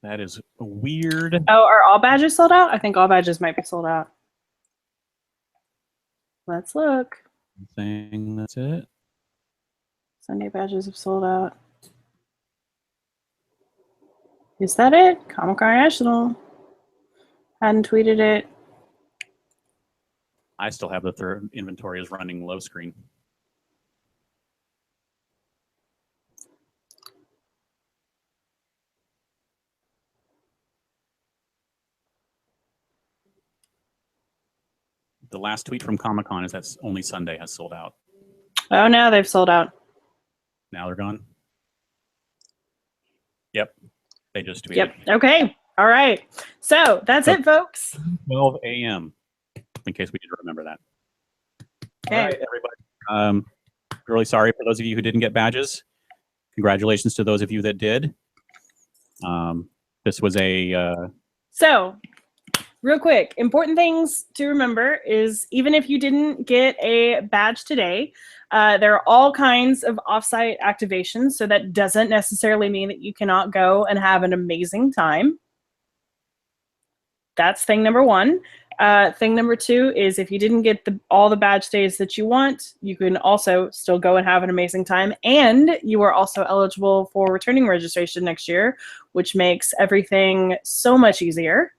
That is weird. Oh, are all badges sold out? I think all badges might be sold out. Let's look. Saying that's it. Sunday badges have sold out. Is that it? Comic-Con National. Hadn't tweeted it. I still have the third inventory is running low screen. The last tweet from Comic-Con is that only Sunday has sold out. Oh, no, they've sold out. Now they're gone? Yep. They just tweeted. Yep. Okay. All right. So that's it, folks. 12 a.m. in case we didn't remember that. Okay. All right, everybody. Really sorry for those of you who didn't get badges. congratulations to those of you that did. This was a So, real quick, important things to remember is even if you didn't get a badge today, there are all kinds of offsite activations. So that doesn't necessarily mean that you cannot go and have an amazing time. That's thing number one. Thing number two is if you didn't get all the badge days that you want, you can also still go and have an amazing time. And you are also eligible for returning registration next year, which makes everything so much easier.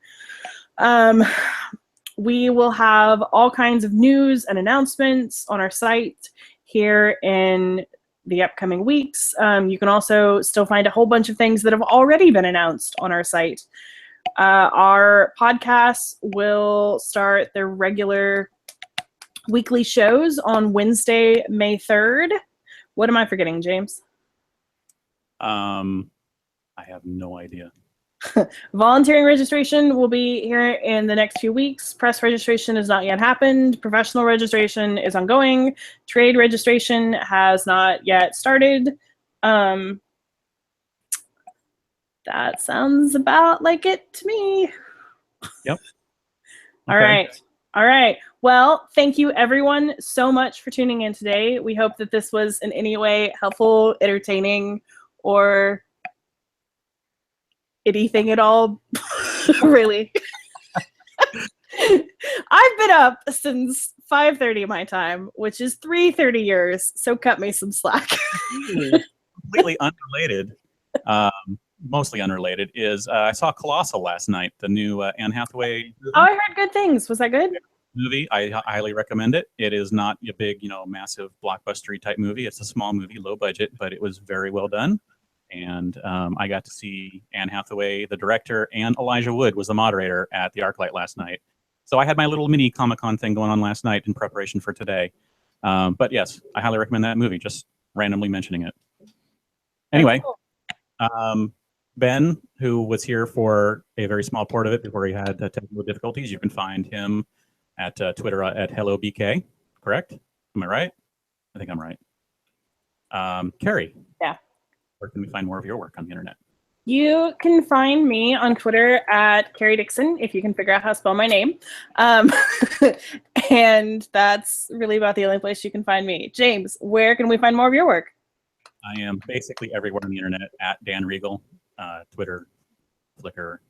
We will have all kinds of news and announcements on our site here in the upcoming weeks. You can also still find a whole bunch of things that have already been announced on our site. Our podcasts will start their regular weekly shows on Wednesday, May 3rd. What am I forgetting, James? I have no idea. Volunteering registration will be here in the next few weeks. Press registration has not yet happened. Professional registration is ongoing. Trade registration has not yet started. That sounds about like it to me. Yep. All right. All right. Well, thank you everyone so much for tuning in today. We hope that this was in any way helpful, entertaining, or anything at all. Really. I've been up since 5:30 my time, which is 3:30 yours, so cut me some slack. Completely unrelated, mostly unrelated, is I saw Colossal last night, the new Anne Hathaway movie. Oh, I heard good things. Was that good? Movie. I highly recommend it. It is not a big, massive blockbustery type movie. It's a small movie, low budget, but it was very well done. And I got to see Anne Hathaway, the director, and Elijah Wood was the moderator at the ArcLight last night. So I had my little mini Comic-Con thing going on last night in preparation for today. But yes, I highly recommend that movie, just randomly mentioning it. Anyway, Ben, who was here for a very small part of it before he had technical difficulties, you can find him at Twitter at HelloBK, correct? Am I right? I think I'm right. Carrie. Yeah. Where can we find more of your work on the internet? You can find me on Twitter at Carrie Dixon, if you can figure out how to spell my name. And that's really about the only place you can find me. James, where can we find more of your work? I am basically everywhere on the internet at Dan Regal, Twitter, Flickr,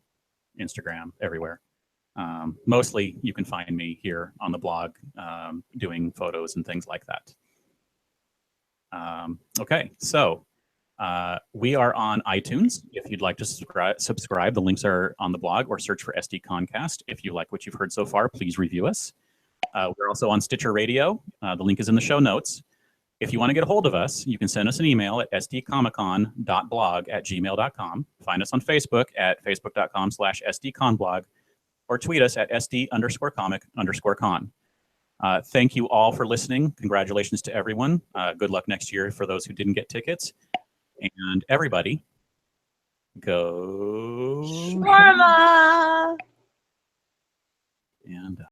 Instagram, everywhere. Mostly you can find me here on the blog doing photos and things like that. Okay, so we are on iTunes. If you'd like to subscribe, the links are on the blog, or search for SDConCast. If you like what you've heard so far, please review us. We're also on Stitcher Radio. The link is in the show notes. If you want to get a hold of us, you can send us an email at sdcomiccon.blog@gmail.com. Find us on Facebook at facebook.com/sdconblog, or tweet us at sd_comic_con. Thank you all for listening. Congratulations to everyone. Good luck next year for those who didn't get tickets. And everybody, go. Shawarma! And